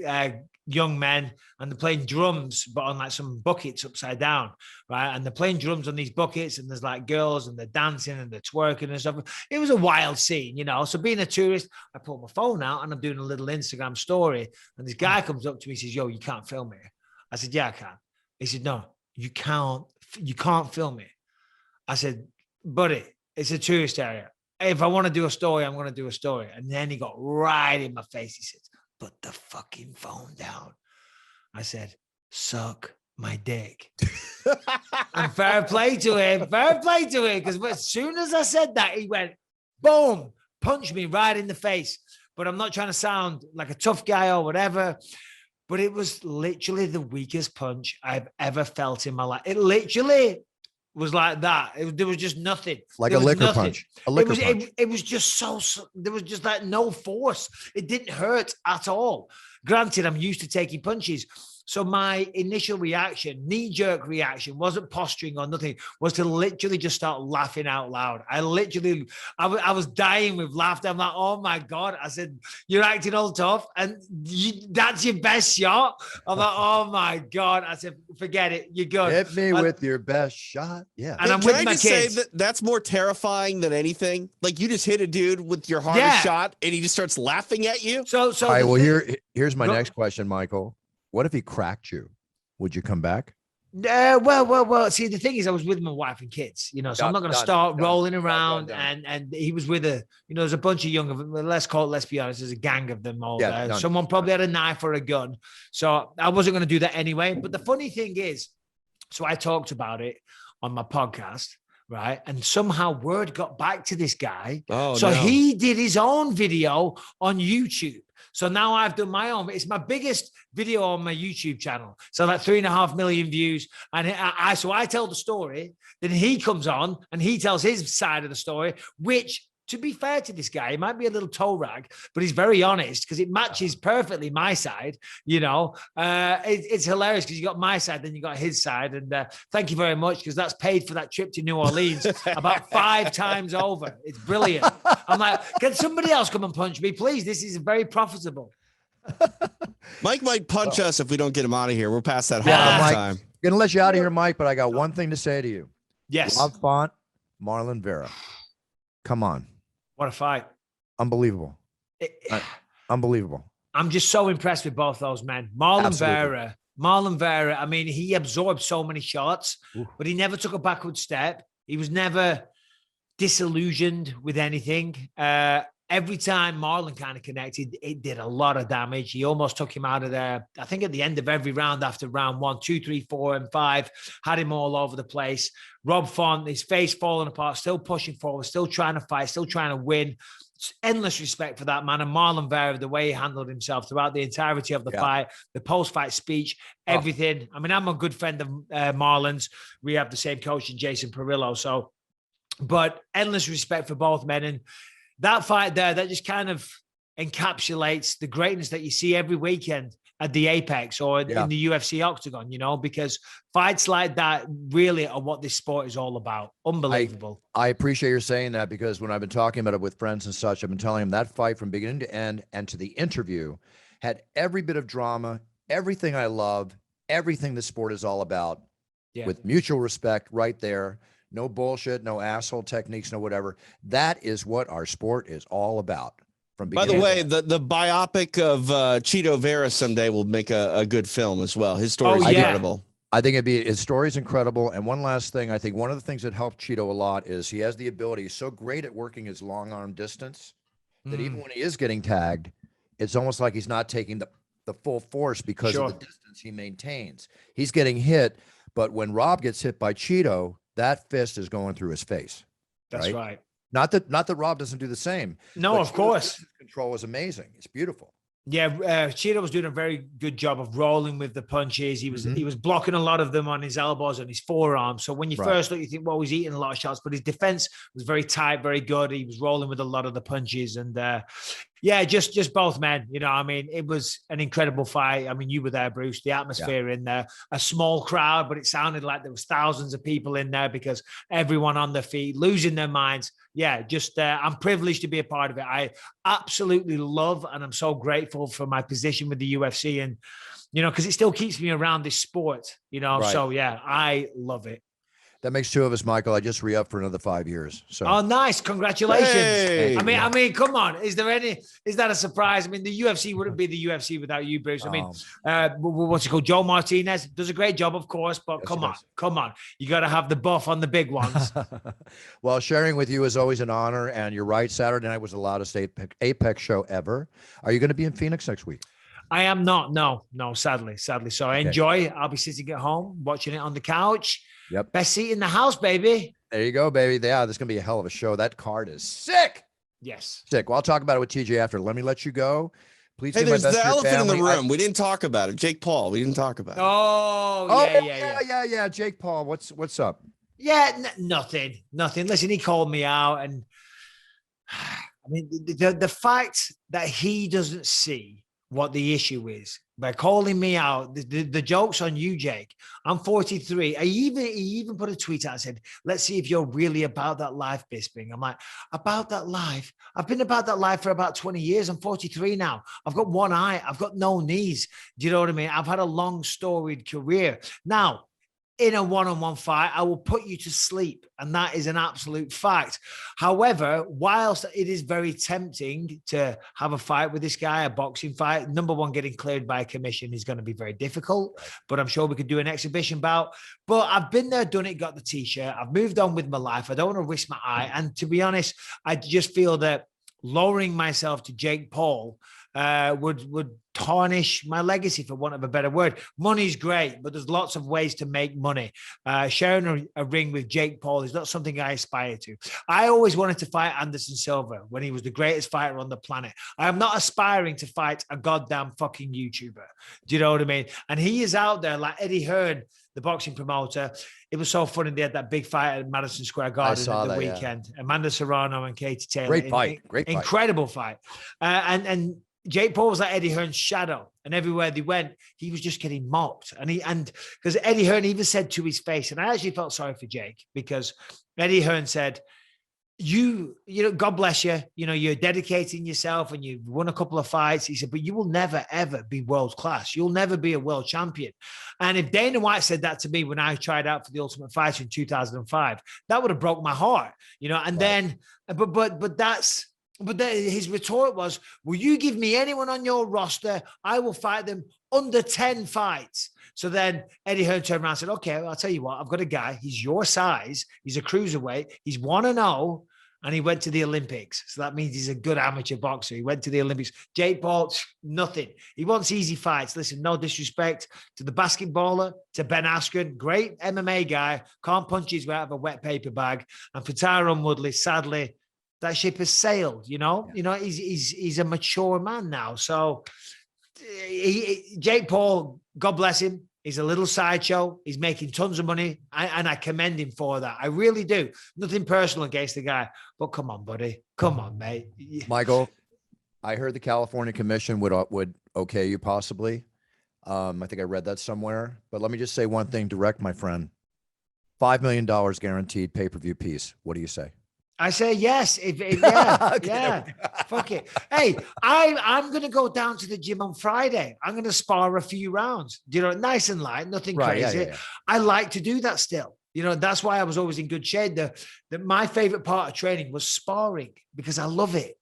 C: young men, and they're playing drums, but on like some buckets upside down, right? And they're playing drums on these buckets, and there's like girls, and they're dancing and they're twerking and stuff. It was a wild scene, So being a tourist, I pulled my phone out and I'm doing a little Instagram story, and this guy comes up to me and says, "Yo, you can't film me." I said, "Yeah, I can." He said, "No, you can't film me." I said, "Buddy, it's a tourist area. If I want to do a story, I'm going to do a story." And then he got right in my face. He said, "Put the fucking phone down." I said, "Suck my dick." And fair play to him. Because as soon as I said that, he went, boom, punched me right in the face. But I'm not trying to sound like a tough guy or whatever. But it was literally the weakest punch I've ever felt in my life. It literally was like that. There was just nothing.
B: Like a liquor punch.
C: It was just so, there was just like no force. It didn't hurt at all. Granted, I'm used to taking punches. So my initial reaction, knee-jerk reaction, wasn't posturing or nothing, was to literally just start laughing out loud. I was dying with laughter. I'm like, oh my God. I said, "You're acting all tough and that's your best shot?" I'm like, oh my God. I said, "Forget it. You're good.
B: Hit me with your best shot." Yeah.
A: And I'm with my kids. Say that's more terrifying than anything? Like, you just hit a dude with your hardest shot and he just starts laughing at you?
B: So all right, well, here's my next question, Michael. What if he cracked you? Would you come back?
C: Well. See, the thing is, I was with my wife and kids, so I'm not going to start rolling around. And he was with there's a bunch of let's be honest, there's a gang of them all there. Someone probably had a knife or a gun. So I wasn't going to do that anyway. But the funny thing is, so I talked about it on my podcast, right? And somehow word got back to this guy. He did his own video on YouTube. So now I've done my own. It's my biggest video on my YouTube channel. So like 3.5 million views. And so I tell the story. Then he comes on and he tells his side of the story, which, to be fair to this guy, he might be a little toe rag, but he's very honest because it matches perfectly my side. It's hilarious because you got my side, then you got his side. And thank you very much, because that's paid for that trip to New Orleans about 5 times over. It's brilliant. I'm like, can somebody else come and punch me, please? This is very profitable.
A: Mike might punch us if we don't get him out of here. We're past that
B: Yeah,
A: holiday
B: Mike.
A: time.
B: Gonna let you out of here, Mike, but I got one thing to say to you.
C: Yes.
B: Rob Font, Marlon Vera. Come on.
C: What a fight.
B: Unbelievable. Unbelievable.
C: I'm just so impressed with both those men. Marlon Vera, I mean, he absorbed so many shots, but he never took a backward step. He was never disillusioned with anything. Every time Marlon kind of connected, it did a lot of damage. He almost took him out of there. I think at the end of every round after round 1, 2, 3, 4, and 5, had him all over the place. Rob Font, his face falling apart, still pushing forward, still trying to fight, still trying to win. Endless respect for that man. And Marlon Vera, the way he handled himself throughout the entirety of the fight, the post-fight speech, everything. I mean, I'm a good friend of Marlon's. We have the same coach in Jason Perillo. So, but endless respect for both men. And that fight there, that just kind of encapsulates the greatness that you see every weekend at the Apex or in the UFC octagon, you know, because fights like that really are what this sport is all about. Unbelievable.
B: I appreciate you saying that, because when I've been talking about it with friends and such, I've been telling them that fight from beginning to end and to the interview had every bit of drama, everything I love, everything the sport is all about, with mutual respect right there. No bullshit, no asshole techniques, no whatever. That is what our sport is all about.
A: By the way, the biopic of Cheeto Vera someday will make a good film as well. His story is incredible.
B: I think his story is incredible. And one last thing, I think one of the things that helped Cheeto a lot is he has the ability, he's so great at working his long arm distance that even when he is getting tagged, it's almost like he's not taking the full force because of the distance he maintains. He's getting hit, but when Rob gets hit by Cheeto, that fist is going through his face.
C: That's right.
B: Not that Rob doesn't do the same.
C: No, of course.
B: His control is amazing. It's beautiful.
C: Yeah, Cheeto was doing a very good job of rolling with the punches. He was blocking a lot of them on his elbows and his forearms. So when you first look, you think, well, he's eating a lot of shots, but his defense was very tight, very good. He was rolling with a lot of the punches. And just both men, you know, I mean, it was an incredible fight. I mean, you were there, Bruce, the atmosphere in there, a small crowd, but it sounded like there was thousands of people in there because everyone on their feet, losing their minds. Yeah, I'm privileged to be a part of it. I absolutely love, and I'm so grateful for my position with the UFC, and, you know, because it still keeps me around this sport, you know, so yeah, I love it.
B: That makes 2 of us, Michael. I just re-upped for another 5 years. So.
C: Oh, nice. Congratulations.
A: Hey.
C: I mean, come on. Is that a surprise? I mean, the UFC wouldn't be the UFC without you, Bruce. I mean, what's it called? Joe Martinez does a great job, of course, but come on. You got to have the buff on the big ones.
B: Well, sharing with you is always an honor. And you're right. Saturday night was the loudest Apex show ever. Are you going to be in Phoenix next week?
C: I am not. No, sadly. So I enjoy. I'll be sitting at home watching it on the couch.
B: Yep.
C: Best seat in the house, baby.
B: There you go, baby. Yeah, this is going to be a hell of a show. That card is sick.
C: Yes.
B: Sick. Well, I'll talk about it with TJ after. Let me let you go. Please.
A: Hey, there's the elephant in the room. We didn't talk about it. Jake Paul. We didn't talk about it.
C: Yeah.
B: Jake Paul. What's up?
C: Yeah, nothing. Listen, he called me out, and I mean, the fact that he doesn't see what the issue is by calling me out, the joke's on you, Jake. I'm 43. He even put a tweet out and said, let's see if you're really about that life, Bisping. I'm like, about that life? I've been about that life for about 20 years. I'm 43 now. I've got one eye. I've got no knees. Do you know what I mean? I've had a long storied career. Now, in a one-on-one fight, I will put you to sleep. And that is an absolute fact. However, whilst it is very tempting to have a fight with this guy, a boxing fight, number one, getting cleared by a commission is going to be very difficult, but I'm sure we could do an exhibition bout. But I've been there, done it, got the t-shirt. I've moved on with my life. I don't want to risk my eye. And to be honest, I just feel that lowering myself to Jake Paul would tarnish my legacy, for want of a better word. Money's great, but there's lots of ways to make money. Sharing a ring with Jake Paul is not something I aspire to. I always wanted to fight Anderson Silva when he was the greatest fighter on the planet. I am not aspiring to fight a goddamn fucking YouTuber. Do you know what I mean? And he is out there like Eddie Hearn, the boxing promoter. It was so funny. They had that big fight at Madison Square Garden at the weekend. Yeah. Amanda Serrano and Katie Taylor.
B: Great fight.
C: Incredible fight. And Jake Paul was like Eddie Hearn's shadow, and everywhere they went, he was just getting mocked. And because Eddie Hearn even said to his face, and I actually felt sorry for Jake, because Eddie Hearn said, God bless you. You're dedicating yourself and you've won a couple of fights. He said, but you will never, ever be world class. You'll never be a world champion. And if Dana White said that to me when I tried out for the Ultimate Fighter in 2005, that would have broke my heart, and right. Then, but his retort was, will you give me anyone on your roster? I will fight them under 10 fights. So then Eddie Hearn turned around and said, okay, well, I'll tell you what, I've got a guy. He's your size. He's a cruiserweight. He's 1-0. And he went to the Olympics. So that means he's a good amateur boxer. He went to the Olympics. Jake Paul, nothing. He wants easy fights. Listen, no disrespect to the basketballer, to Ben Askren, great MMA guy, can't punch his way out of a wet paper bag. And for Tyron Woodley, sadly, that ship has sailed, he's a mature man now. So Jake Paul, God bless him. He's a little sideshow. He's making tons of money. And I commend him for that. I really do. Nothing personal against the guy, but come on, buddy. Come on, mate.
B: Michael, I heard the California Commission would okay you possibly. I think I read that somewhere, but let me just say one thing direct, my friend. $5 million guaranteed pay-per-view piece. What do you say?
C: I say yes. Yeah,
B: okay.
C: Yeah. Fuck it. Hey, I'm going to go down to the gym on Friday. I'm going to spar a few rounds. Nice and light, nothing crazy. Yeah. I like to do that still. That's why I was always in good shape. My favorite part of training was sparring because I love it.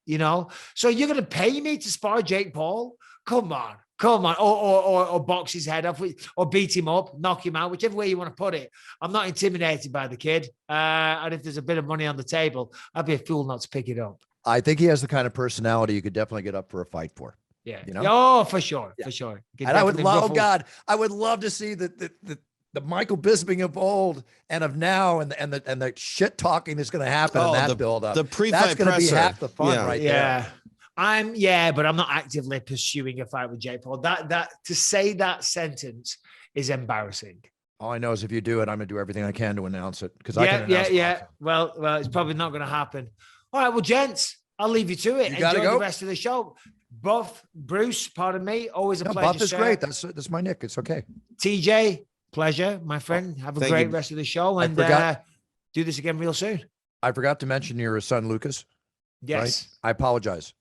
C: So you're going to pay me to spar Jake Paul? Come on. Or box his head off, or beat him up, knock him out, whichever way you want to put it. I'm not intimidated by the kid. And if there's a bit of money on the table, I'd be a fool not to pick it up.
B: I think he has the kind of personality you could definitely get up for a fight for.
C: Yeah. Oh, for sure. Yeah. For sure.
B: And I would love, I would love to see the Michael Bisping of old and of now, and the shit talking that's going to happen in that build up.
A: The pre-fight
B: that's going to be half the fun there.
C: But I'm not actively pursuing a fight with Jake Paul. That to say that sentence is embarrassing.
B: All I know is if you do it, I'm going to do everything I can to announce it. Because
C: Well, it's probably not going to happen. All right, well, gents, I'll leave you to it. Enjoy the rest of the show. Bruce, pardon me, always a pleasure.
B: Buff is great. That's my nick. It's okay.
C: TJ, pleasure, my friend. Have a great rest of the show, and do this again real soon.
B: I forgot to mention your son, Lucas.
C: Yes,
B: right? I apologize.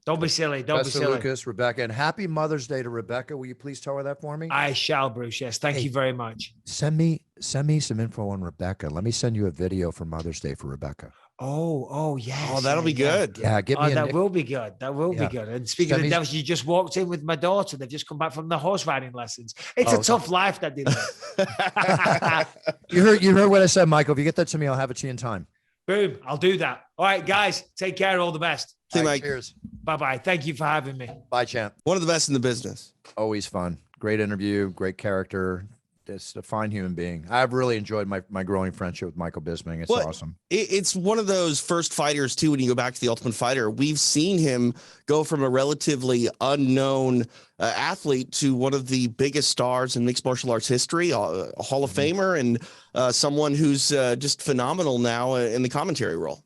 C: Don't be silly. Don't be silly.
B: Lucas, Rebecca, and happy Mother's Day to Rebecca. Will you please tell her that for me?
C: I shall, Bruce. Yes. Thank you very much.
B: Send me some info on Rebecca. Let me send you a video for Mother's Day for Rebecca.
C: Oh, yes.
A: Oh, that'll be good.
B: Yeah, give me
C: that will be good. That will be good. And speaking of the devils, you just walked in with my daughter. They've just come back from the horse riding lessons. It's a tough life that they live.
B: You heard what I said, Michael. If you get that to me, I'll have it to you in time.
C: Boom. I'll do that. All right, guys. Take care. All the best.
A: See you, Mike.
B: Cheers.
C: Bye-bye. Thank you for having me.
B: Bye, champ.
A: One of the best in the business.
B: Always fun. Great interview. Great character. Just a fine human being. I've really enjoyed my growing friendship with Michael Bisping. It's awesome.
A: It's one of those first fighters, too, when you go back to The Ultimate Fighter. We've seen him go from a relatively unknown athlete to one of the biggest stars in mixed martial arts history, a Hall of Famer, and someone who's just phenomenal now in the commentary role.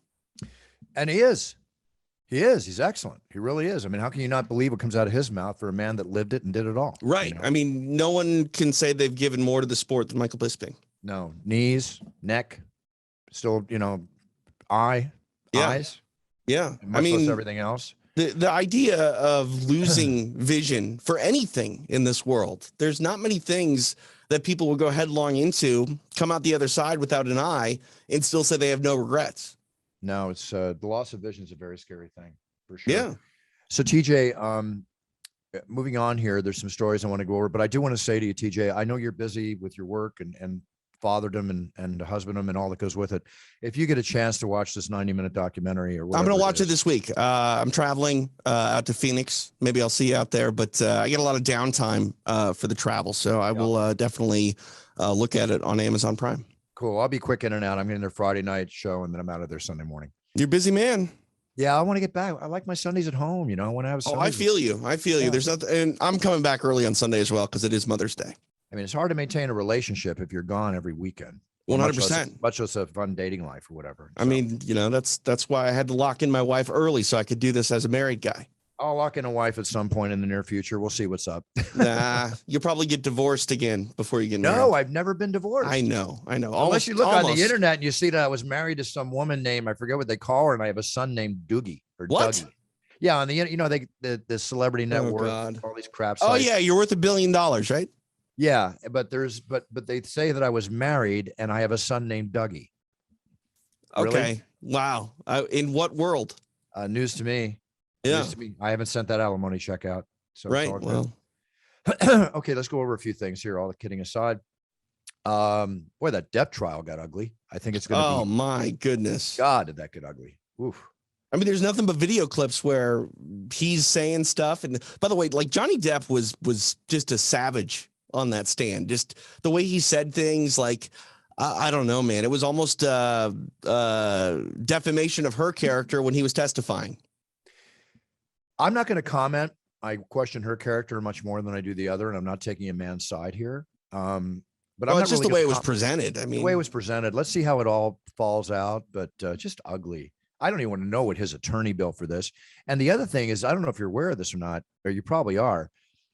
B: And he is. He's excellent. He really is. I mean, how can you not believe what comes out of his mouth for a man that lived it and did it all?
A: Right. I mean, no one can say they've given more to the sport than Michael Bisping.
B: No. Knees, neck, still, eyes.
A: Yeah.
B: I mean, everything else.
A: The idea of losing vision for anything in this world, there's not many things that people will go headlong into, come out the other side without an eye, and still say they have no regrets.
B: No, it's the loss of vision is a very scary thing for sure.
A: Yeah.
B: So TJ, moving on here, there's some stories I want to go over, but I do want to say to you, TJ, I know you're busy with your work and fatherdom and husbandom and all that goes with it. If you get a chance to watch this 90-minute documentary or whatever,
A: I'm going to watch it this week. I'm traveling out to Phoenix. Maybe I'll see you out there, but I get a lot of downtime for the travel. So I will definitely look at it on Amazon Prime.
B: Cool. I'll be quick in and out. I'm getting their Friday night show and then I'm out of there Sunday morning.
A: You're a busy man.
B: Yeah, I want to get back. I like my Sundays at home. I want to have.
A: I feel you. There's nothing, and I'm coming back early on Sunday as well because it is Mother's Day.
B: I mean, it's hard to maintain a relationship if you're gone every weekend.
A: 100%.
B: Much less a fun dating life or whatever.
A: I mean, that's why I had to lock in my wife early so I could do this as a married guy.
B: I'll lock in a wife at some point in the near future. We'll see what's up.
A: Nah, you'll probably get divorced again before you get married.
B: No, I've never been divorced.
A: I know.
B: Unless you look on the internet and you see that I was married to some woman named, I forget what they call her, and I have a son named Doogie or
A: What?
B: Dougie. Yeah, on the the celebrity network, all these crap sites.
A: Oh yeah, you're worth $1 billion, right?
B: Yeah, but they say that I was married and I have a son named Dougie.
A: Okay.
B: Really?
A: Wow. In what world?
B: News to me.
A: Yeah.
B: News to me. I haven't sent that alimony check out. So
A: Right.
B: It's all
A: Well.
B: good. Okay, let's go over a few things here. All kidding aside. Boy, that Depp trial got ugly. I think it's gonna
A: Oh my goodness.
B: God, did that get ugly? Oof.
A: I mean, there's nothing but video clips where he's saying stuff. And by the way, like Johnny Depp was just a savage on that stand. Just the way he said things, like I don't know, man. It was almost defamation of her character when he was testifying.
B: I'm not going to comment. I question her character much more than I do the other, and I'm not taking a man's side here. But
A: Well,
B: I'm
A: it's
B: not
A: just
B: really
A: the way it
B: gonna
A: was presented. I
B: the
A: mean,
B: way it was presented. Let's see how it all falls out, but just ugly. I don't even want to know what his attorney bill for this. And the other thing is, I don't know if you're aware of this or not, or you probably are.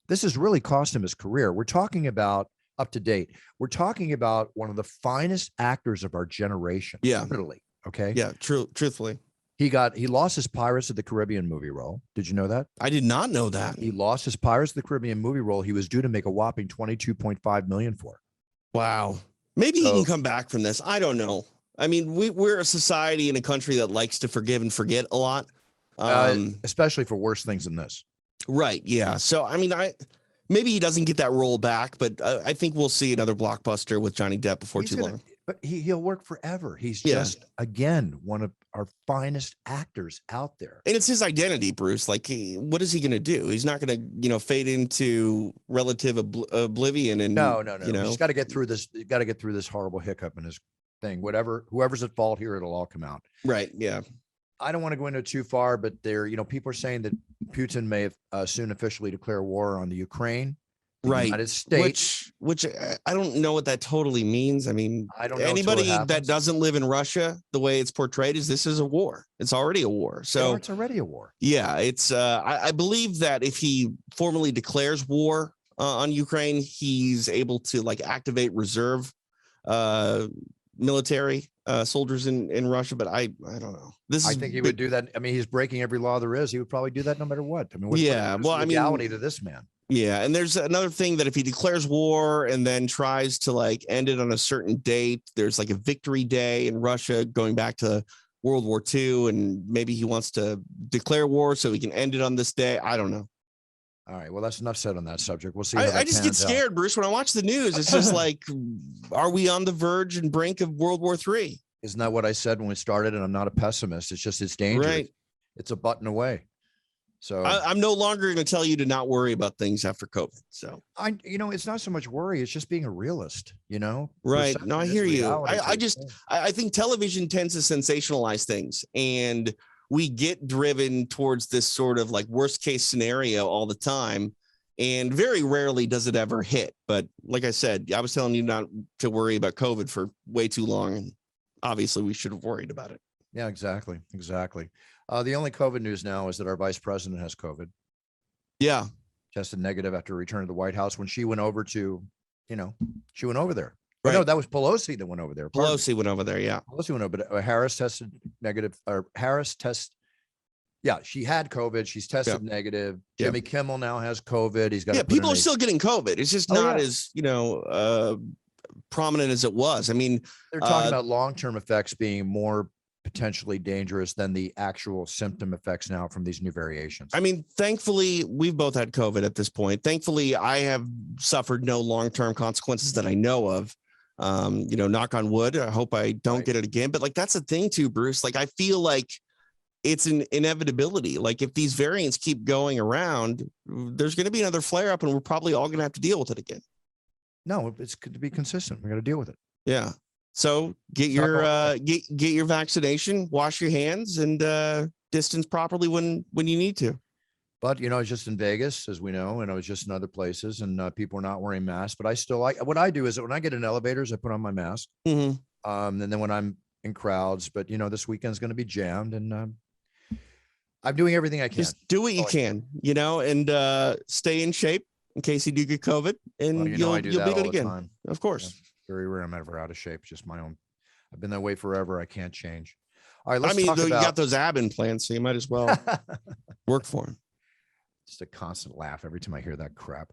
B: This has really cost him his career. We're talking about up to date. We're talking about one of the finest actors of our generation.
A: Yeah.
B: Literally. Okay.
A: yeah, truthfully.
B: He lost his Pirates of the Caribbean movie role. Did you know that?
A: I did not know that.
B: He lost his Pirates of the Caribbean movie role. He was due to make a whopping 22.5 million for.
A: Wow. Maybe he can come back from this. I don't know. I mean, we're a society and a country that likes to forgive and forget a lot.
B: Especially for worse things than this.
A: Right. Yeah. So, I mean, maybe he doesn't get that role back, but I think we'll see another blockbuster with Johnny Depp before too long.
B: But he'll work forever. He's just, again, one of our finest actors out there.
A: And it's his identity, Bruce. Like, what is he going to do? He's not going to, fade into relative oblivion. And
B: no. He's got to get through this. You got to get through this horrible hiccup in his thing. Whoever's at fault here, it'll all come out.
A: Right. Yeah.
B: I don't want to go into it too far, but people are saying that Putin may soon officially declare war on the Ukraine.
A: Right.
B: United States.
A: Which I don't know what that totally means. I mean,
B: I don't know
A: anybody that doesn't live in Russia, the way it's portrayed is this is a war. It's already a war. So
B: it's already a war.
A: Yeah, it's I believe that if he formally declares war on Ukraine, he's able to like activate reserve military soldiers in Russia, but I don't know.
B: I think he would do that. I mean, he's breaking every law there is. He would probably do that no matter what. I mean, what's the legality to this man?
A: Yeah, and there's another thing that if he declares war and then tries to like end it on a certain date, there's like a victory day in Russia going back to World War II, and maybe he wants to declare war so he can end it on this day. I don't know.
B: All right, well, that's enough said on that subject. We'll see.
A: I just get scared, Bruce, when I watch the news. It's just like, are we on the verge and brink of World War III?
B: Isn't that what I said when we started? And I'm not a pessimist. It's just, it's dangerous. Right. It's a button away. So
A: I'm no longer going to tell you to not worry about things after COVID. So
B: it's not so much worry. It's just being a realist,
A: Right. No, I hear you. I think television tends to sensationalize things, and we get driven towards this sort of like worst case scenario all the time. And very rarely does it ever hit. But like I said, I was telling you not to worry about COVID for way too long. And obviously we should have worried about it.
B: Yeah, exactly. The only COVID news now is that our vice president has COVID.
A: Yeah.
B: Tested negative after return to the White House when she went over to, she went over there.
A: Right.
B: No, that was Pelosi that went over there.
A: Pelosi went over there. Yeah.
B: Pelosi went over, but Harris tested negative, yeah, she had COVID. She's tested negative. Jimmy Kimmel now has COVID. He's got
A: people are still getting COVID. It's just not as, prominent as it was. I mean,
B: they're talking about long-term effects being more potentially dangerous than the actual symptom effects now from these new variations.
A: I mean, thankfully, we've both had COVID at this point. Thankfully, I have suffered no long-term consequences that I know of. Knock on wood. I hope I don't get it again. But like, that's the thing too, Bruce. Like, I feel like it's an inevitability. Like, if these variants keep going around, there's going to be another flare up, and we're probably all going to have to deal with it again.
B: No, it's good to be consistent. We're going to deal with it.
A: Yeah. So get your vaccination, wash your hands, and distance properly when you need to.
B: But I was just in Vegas, as we know, and I was just in other places, and people are not wearing masks. But I still like what I do is that when I get in elevators, I put on my mask.
A: Mm-hmm.
B: And then when I'm in crowds, but this weekend's going to be jammed, and I'm doing everything I can.
A: Just do what you
B: Oh,
A: can, and stay in shape in case you do get COVID, and
B: well,
A: you'll
B: I do
A: beat
B: that
A: it
B: all the
A: again.
B: time.
A: Of course.
B: Yeah, very rare I'm ever out of shape. Just my own. I've been that way forever. I can't change. All right, let's talk
A: you
B: about.
A: got those ab implants, so you might as well work for them.
B: Just a constant laugh every time I hear that crap.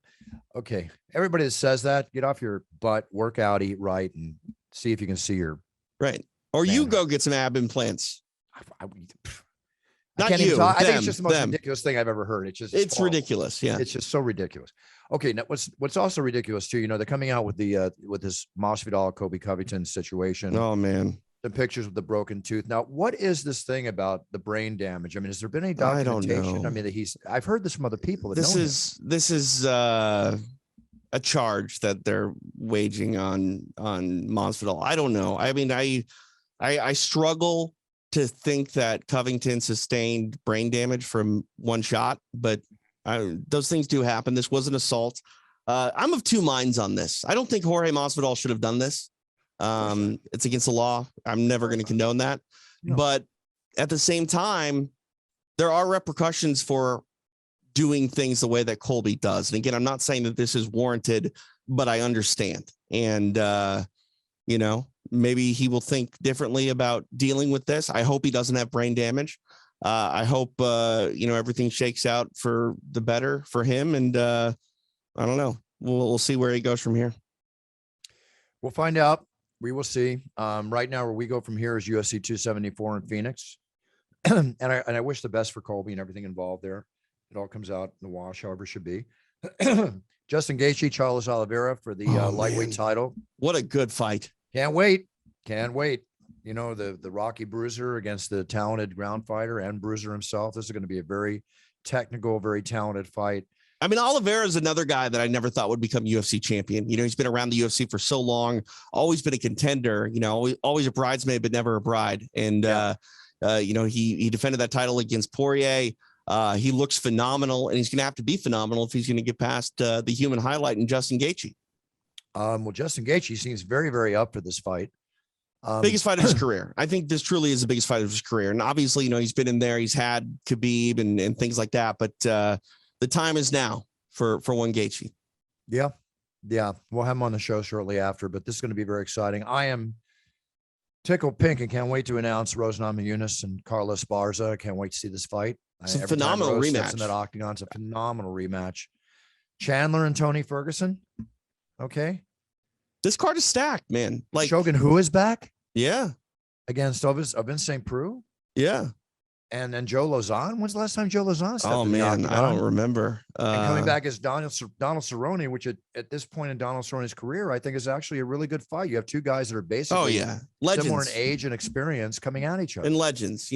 B: Okay, everybody that says that, get off your butt, work out, eat right, and see if you can see your
A: right. Or you
B: manhood.
A: go get some ab implants.
B: I
A: Not
B: can't
A: you.
B: even talk. I think
A: them,
B: it's just the most
A: them.
B: ridiculous thing I've ever heard.
A: It's ridiculous. Yeah.
B: It's just so ridiculous. Okay, now what's also ridiculous too, they're coming out with the with this Masvidal Kobe Covington situation.
A: Oh man.
B: The pictures with the broken tooth. Now, what is this thing about the brain damage? I mean, has there been any documentation?
A: I don't know.
B: I mean, I've heard this from other people.
A: This is a charge that they're waging on Masvidal. I don't know. I mean, I struggle to think that Covington sustained brain damage from one shot, but those things do happen. This was an assault. I'm of two minds on this. I don't think Jorge Masvidal should have done this. It's against the law. I'm never going to condone that. No. But at the same time, there are repercussions for doing things the way that Colby does. And again, I'm not saying that this is warranted, but I understand. And, maybe he will think differently about dealing with this. I hope he doesn't have brain damage. I hope, everything shakes out for the better for him. And I don't know. We'll see where he goes from here.
B: We'll find out. We will see. Right now, where we go from here is UFC 274 in Phoenix. and I wish the best for Colby and everything involved there. It all comes out in the wash, however it should be. Justin Gaethje, Charles Oliveira for the lightweight title.
A: What a good fight.
B: Can't wait. The Rocky Bruiser against the talented ground fighter and Bruiser himself. This is going to be a very technical, very talented fight.
A: I mean, Oliveira is another guy that I never thought would become UFC champion. He's been around the UFC for so long, always been a contender, always a bridesmaid, but never a bride. And, he defended that title against Poirier. He looks phenomenal, and he's going to have to be phenomenal if he's going to get past the human highlight in Justin Gaethje. Well,
B: Justin Gaethje seems very, very up for this fight.
A: Biggest fight of his career. I think this truly is the biggest fight of his career. And obviously, he's been in there. He's had Khabib and things like that. But the time is now for one Gaethje.
B: Yeah. We'll have him on the show shortly after. But this is going to be very exciting. I am tickled pink and can't wait to announce Rose Namajunas and Carlos Barza. I can't wait to see this fight.
A: It's a phenomenal rematch.
B: In that octagon, it's a phenomenal rematch. Chandler and Tony Ferguson. Okay.
A: This card is stacked, man. Like
B: Shogun, who is back?
A: Yeah.
B: Against Ovin St. Preux?
A: Yeah.
B: And then Joe Lozon. When's the last time Joe Lozon stepped in the octagon?
A: I don't remember.
B: And coming back as Donald Cerrone, which at this point in Donald Cerrone's career, I think is actually a really good fight. You have two guys that are basically
A: legends.
B: Similar in age and experience coming at each other.
A: And legends,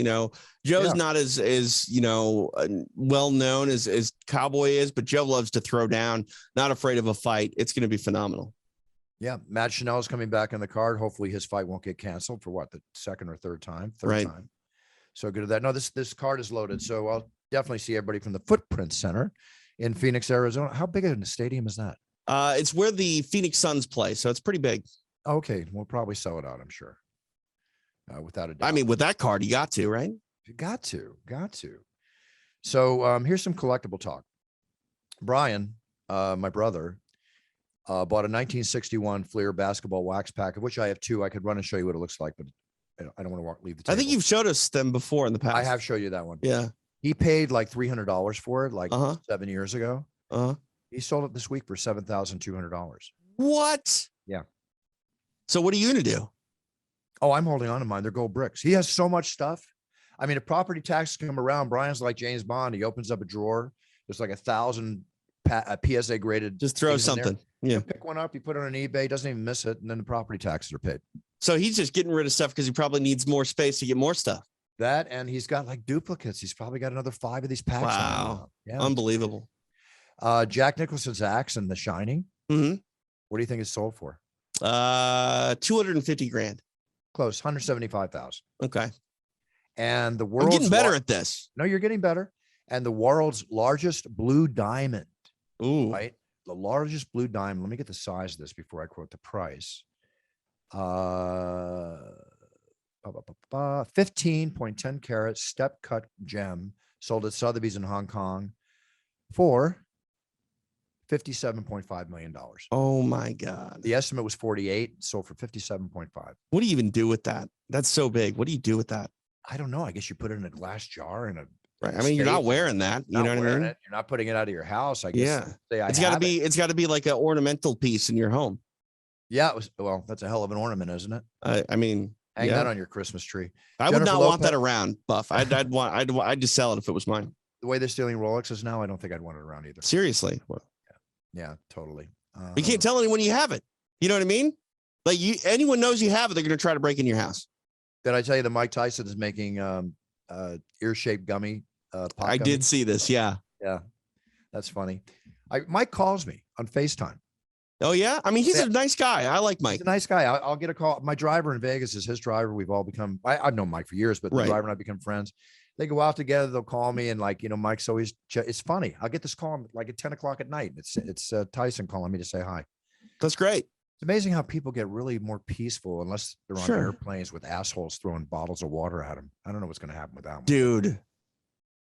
A: Joe's not as well known as Cowboy is, but Joe loves to throw down, not afraid of a fight. It's going to be phenomenal.
B: Yeah, Matt Chanel is coming back on the card. Hopefully his fight won't get canceled for the second or third time. Time. So good at that. No, this card is loaded. So I'll definitely see everybody from the Footprint Center in Phoenix, Arizona. How big of a stadium is that?
A: It's where the Phoenix Suns play, so it's pretty big.
B: Okay, we'll probably sell it out, I'm sure. Without a doubt.
A: I mean, with that card, you got to, right?
B: You got to. So here's some collectible talk. Brian, my brother, bought a 1961 Fleer basketball wax pack, of which I have two. I could run and show you what it looks like, but I don't want to leave the table.
A: I think you've showed us them before in the past.
B: I have showed you that one.
A: Yeah.
B: He paid like $300 for it 7 years ago. He sold it this week for $7,200.
A: What?
B: Yeah.
A: So what are you going to do?
B: Oh, I'm holding on to mine. They're gold bricks. He has so much stuff. I mean, if property taxes come around, Brian's like James Bond. He opens up a drawer. There's like 1,000 PSA graded.
A: Just throw something. Yeah.
B: You pick one up, you put it on eBay, doesn't even miss it, and then the property taxes are paid.
A: So he's just getting rid of stuff because he probably needs more space to get more stuff.
B: That, and he's got like duplicates. He's probably got another 5 of these packs.
A: Wow. Yeah. Unbelievable.
B: Jack Nicholson's axe and The Shining.
A: Mm-hmm.
B: What do you think it's sold for?
A: 250 grand.
B: Close, 175,000.
A: Okay.
B: And the world's
A: I'm getting better at this.
B: No, you're getting better. And the world's largest blue diamond.
A: Ooh.
B: Right? The largest blue diamond. Let me get the size of this before I quote the price. 15.10 carat step cut gem, sold at Sotheby's in Hong Kong for $57.5 million.
A: Oh my God.
B: The estimate was 48, sold for 57.5.
A: What do you even do with that? That's so big. What do you do with that?
B: I don't know. I guess you put it in a glass jar and
A: Right. I mean, you're not wearing that. You know what I mean?
B: You're not putting it out of your house. I guess.
A: Yeah.
B: Say
A: It's got to be like an ornamental piece in your home.
B: Yeah. It was. Well, that's a hell of an ornament, isn't it?
A: I mean,
B: Hang
A: yeah.
B: that on your Christmas tree.
A: I would not want that around, Buff. I'd just sell it if it was mine.
B: The way they're stealing Rolexes now, I don't think I'd want it around either.
A: Seriously.
B: Yeah, totally.
A: You can't tell anyone you have it. You know what I mean? Like anyone knows you have it, they're going to try to break in your house.
B: Did I tell you that Mike Tyson is making ear-shaped gummy?
A: I did see this. Yeah.
B: Yeah. That's funny. Mike calls me on FaceTime.
A: Oh yeah. I mean, he's a nice guy. I like Mike.
B: He's a nice guy. I'll get a call. My driver in Vegas is his driver. We've all become, I've known Mike for years, but the driver and I become friends. They go out together. They'll call me and Mike's always, it's funny. I'll get this call like at 10 o'clock at night. It's Tyson calling me to say hi.
A: That's great.
B: It's amazing how people get really more peaceful unless they're on airplanes with assholes throwing bottles of water at them. I don't know what's going to happen with that one.
A: Dude.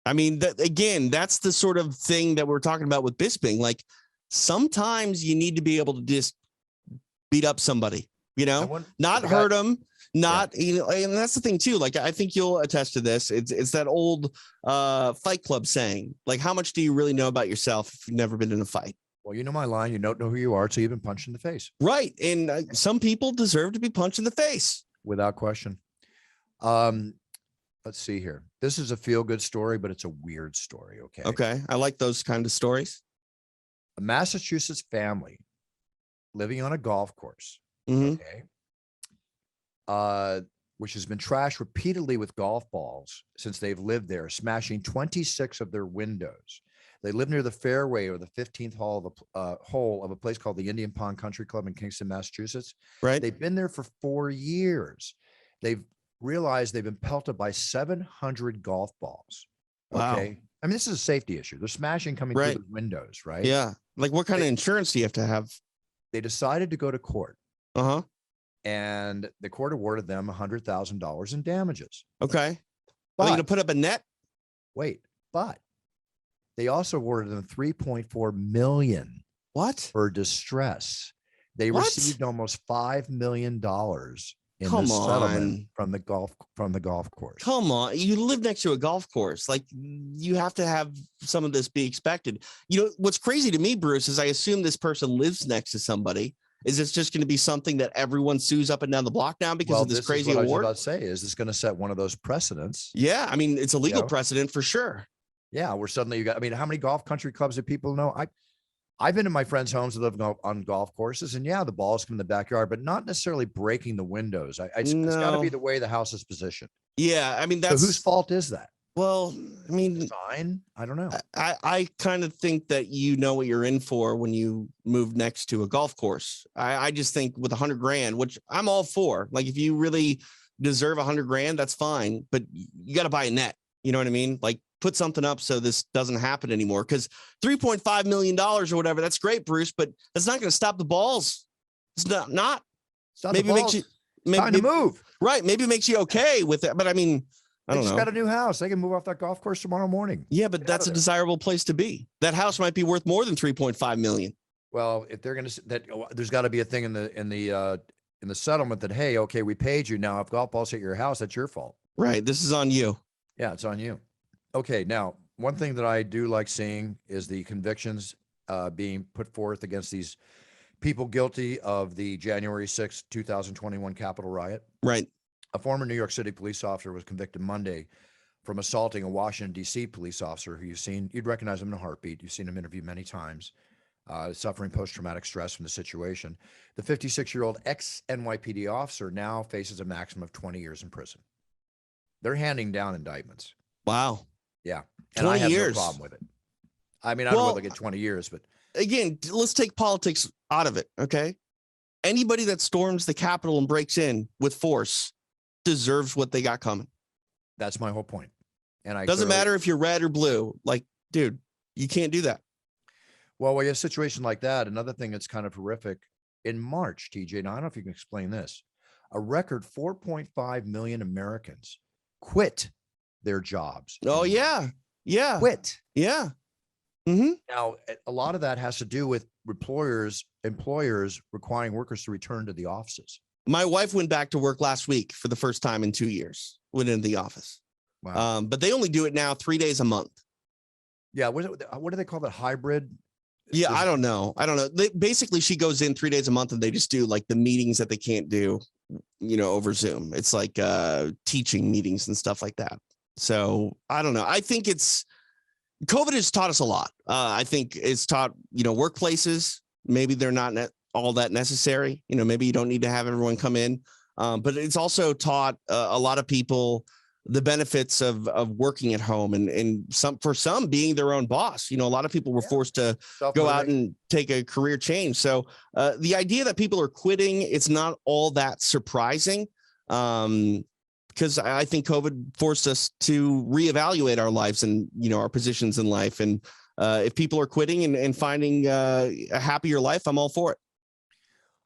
A: I mean, that's the sort of thing that we're talking about with Bisping. Like sometimes you need to be able to just beat up somebody, not hurt them, and that's the thing too. Like, I think you'll attest to this. It's that old Fight Club saying, like, how much do you really know about yourself if you've never been in a fight?
B: Well, you know my line. You don't know who you are till you've been punched in the face.
A: Right. And some people deserve to be punched in the face.
B: Without question. Let's see here. This is a feel-good story, but it's a weird story. Okay.
A: Okay. I like those kind of stories.
B: A Massachusetts family living on a golf course.
A: Mm-hmm.
B: Okay. Which has been trashed repeatedly with golf balls since they've lived there, smashing 26 of their windows. They live near the fairway or the 15th hole of a place called the Indian Pond Country Club in Kingston, Massachusetts.
A: Right.
B: They've been there for 4 years. They've realized they've been pelted by 700 golf balls.
A: Wow.
B: Okay. I mean, this is a safety issue. They're smashing coming through the windows, right?
A: Yeah. Like what kind of insurance do you have to have?
B: They decided to go to court.
A: Uh-huh.
B: And the court awarded them $100,000 in damages.
A: Okay.
B: But,
A: are they going to put up a net?
B: Wait, but they also awarded them $3.4 million.
A: What?
B: For distress. They received almost $5 million in the settlement from the golf course.
A: Come on. You live next to a golf course. Like you have to have some of this be expected. What's crazy to me, Bruce, is I assume this person lives next to somebody. Is this just going to be something that everyone sues up and down the block now because of this crazy award?
B: I was about to say, is this going to set one of those precedents?
A: Yeah. I mean, it's a legal precedent for sure.
B: Yeah. Where suddenly how many golf country clubs do people know? I've been in my friends' homes that live on golf courses, and the balls come in the backyard, but not necessarily breaking the windows. It's got to be the way the house is positioned.
A: Yeah. I mean,
B: so whose fault is that?
A: Well, I mean,
B: design. I don't know.
A: I kind of think that you know what you're in for when you move next to a golf course. I just think with $100,000, which I'm all for. Like, if you really deserve $100,000, that's fine, but you got to buy a net. You know what I mean? Like, put something up so this doesn't happen anymore. Because $3.5 million or whatever, that's great, Bruce, but that's not going to stop the balls. It's not.
B: Stop
A: maybe
B: the
A: it
B: balls.
A: makes you
B: Time to move.
A: Right. Maybe it makes you okay with it, but I mean. I don't know.
B: They just got a new house. They can move off that golf course tomorrow morning.
A: Yeah, but that's a desirable place to be. That house might be worth more than $3.5 million.
B: Well, if they're going to, there's got to be a thing in the settlement that, hey, okay, we paid you. Now, if golf balls hit your house, that's your fault.
A: Right. This is on you.
B: Yeah, it's on you. Okay. Now, one thing that I do like seeing is the convictions being put forth against these people guilty of the January 6th, 2021 Capitol riot.
A: Right.
B: A former New York City police officer was convicted Monday from assaulting a Washington, D.C. police officer who you'd recognize him in a heartbeat. You've seen him interviewed many times, suffering post-traumatic stress from the situation. The 56-year-old ex-NYPD officer now faces a maximum of 20 years in prison. They're handing down indictments.
A: Wow.
B: Yeah. And I have no problem with it. I mean, I'd rather get 20 years, but.
A: Again, let's take politics out of it, okay? Anybody that storms the Capitol and breaks in with force deserves what they got coming.
B: That's my whole point. And
A: doesn't matter if you're red or blue. Like, dude, you can't do that.
B: Well, when you have a situation like that, another thing that's kind of horrific in March, TJ, now I don't know if you can explain this. A record 4.5 million Americans quit their jobs.
A: Oh, yeah. Yeah.
B: quit.
A: Yeah. Mm-hmm.
B: Now, a lot of that has to do with employers requiring workers to return to the offices.
A: My wife went back to work last week for the first time in 2 years, went into the office.
B: Wow.
A: But they only do it now 3 days a month.
B: Yeah. What do they call that? Hybrid?
A: Yeah, I don't know. Basically, she goes in 3 days a month and they just do like the meetings that they can't do, over Zoom. It's like teaching meetings and stuff like that. So I don't know. I think COVID has taught us a lot. I think it's taught, workplaces, maybe they're not all that necessary. Maybe you don't need to have everyone come in. But it's also taught a lot of people the benefits of working at home and for some being their own boss. A lot of people were forced to go out and take a career change. So the idea that people are quitting, it's not all that surprising. Because I think COVID forced us to reevaluate our lives and, our positions in life. And if people are quitting and finding a happier life, I'm all for it.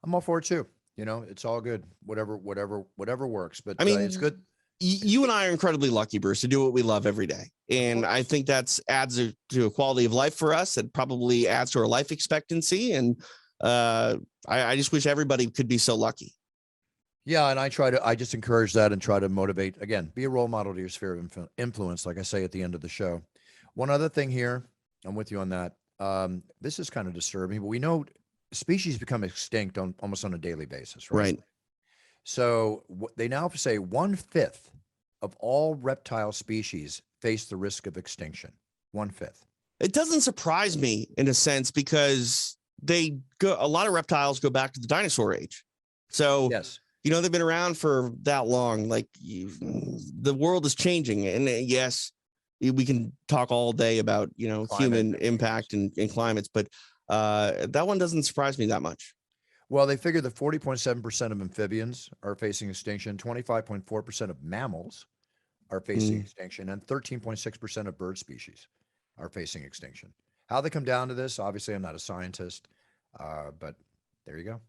B: I'm all for it too. It's all good. Whatever works. But
A: I mean,
B: it's good.
A: You and I are incredibly lucky, Bruce, to do what we love every day. And I think that's adds to a quality of life for us. It probably adds to our life expectancy. And I just wish everybody could be so lucky.
B: Yeah. And I just encourage that and try to motivate, again, be a role model to your sphere of influence, like I say at the end of the show. One other thing here, I'm with you on that. This is kind of disturbing, but we know species become extinct almost on a daily basis, right?
A: Right.
B: So they now say 1/5 of all reptile species face the risk of extinction. 1/5.
A: It doesn't surprise me in a sense because a lot of reptiles go back to the dinosaur age. So,
B: yes,
A: they've been around for that long. Like the world is changing. And yes, we can talk all day about, human impact and climates, but that one doesn't surprise me that much.
B: Well, they figure that 40.7% of amphibians are facing extinction, 25.4% of mammals are facing extinction, and 13.6% of bird species are facing extinction. How they come down to this, obviously, I'm not a scientist, but there you go.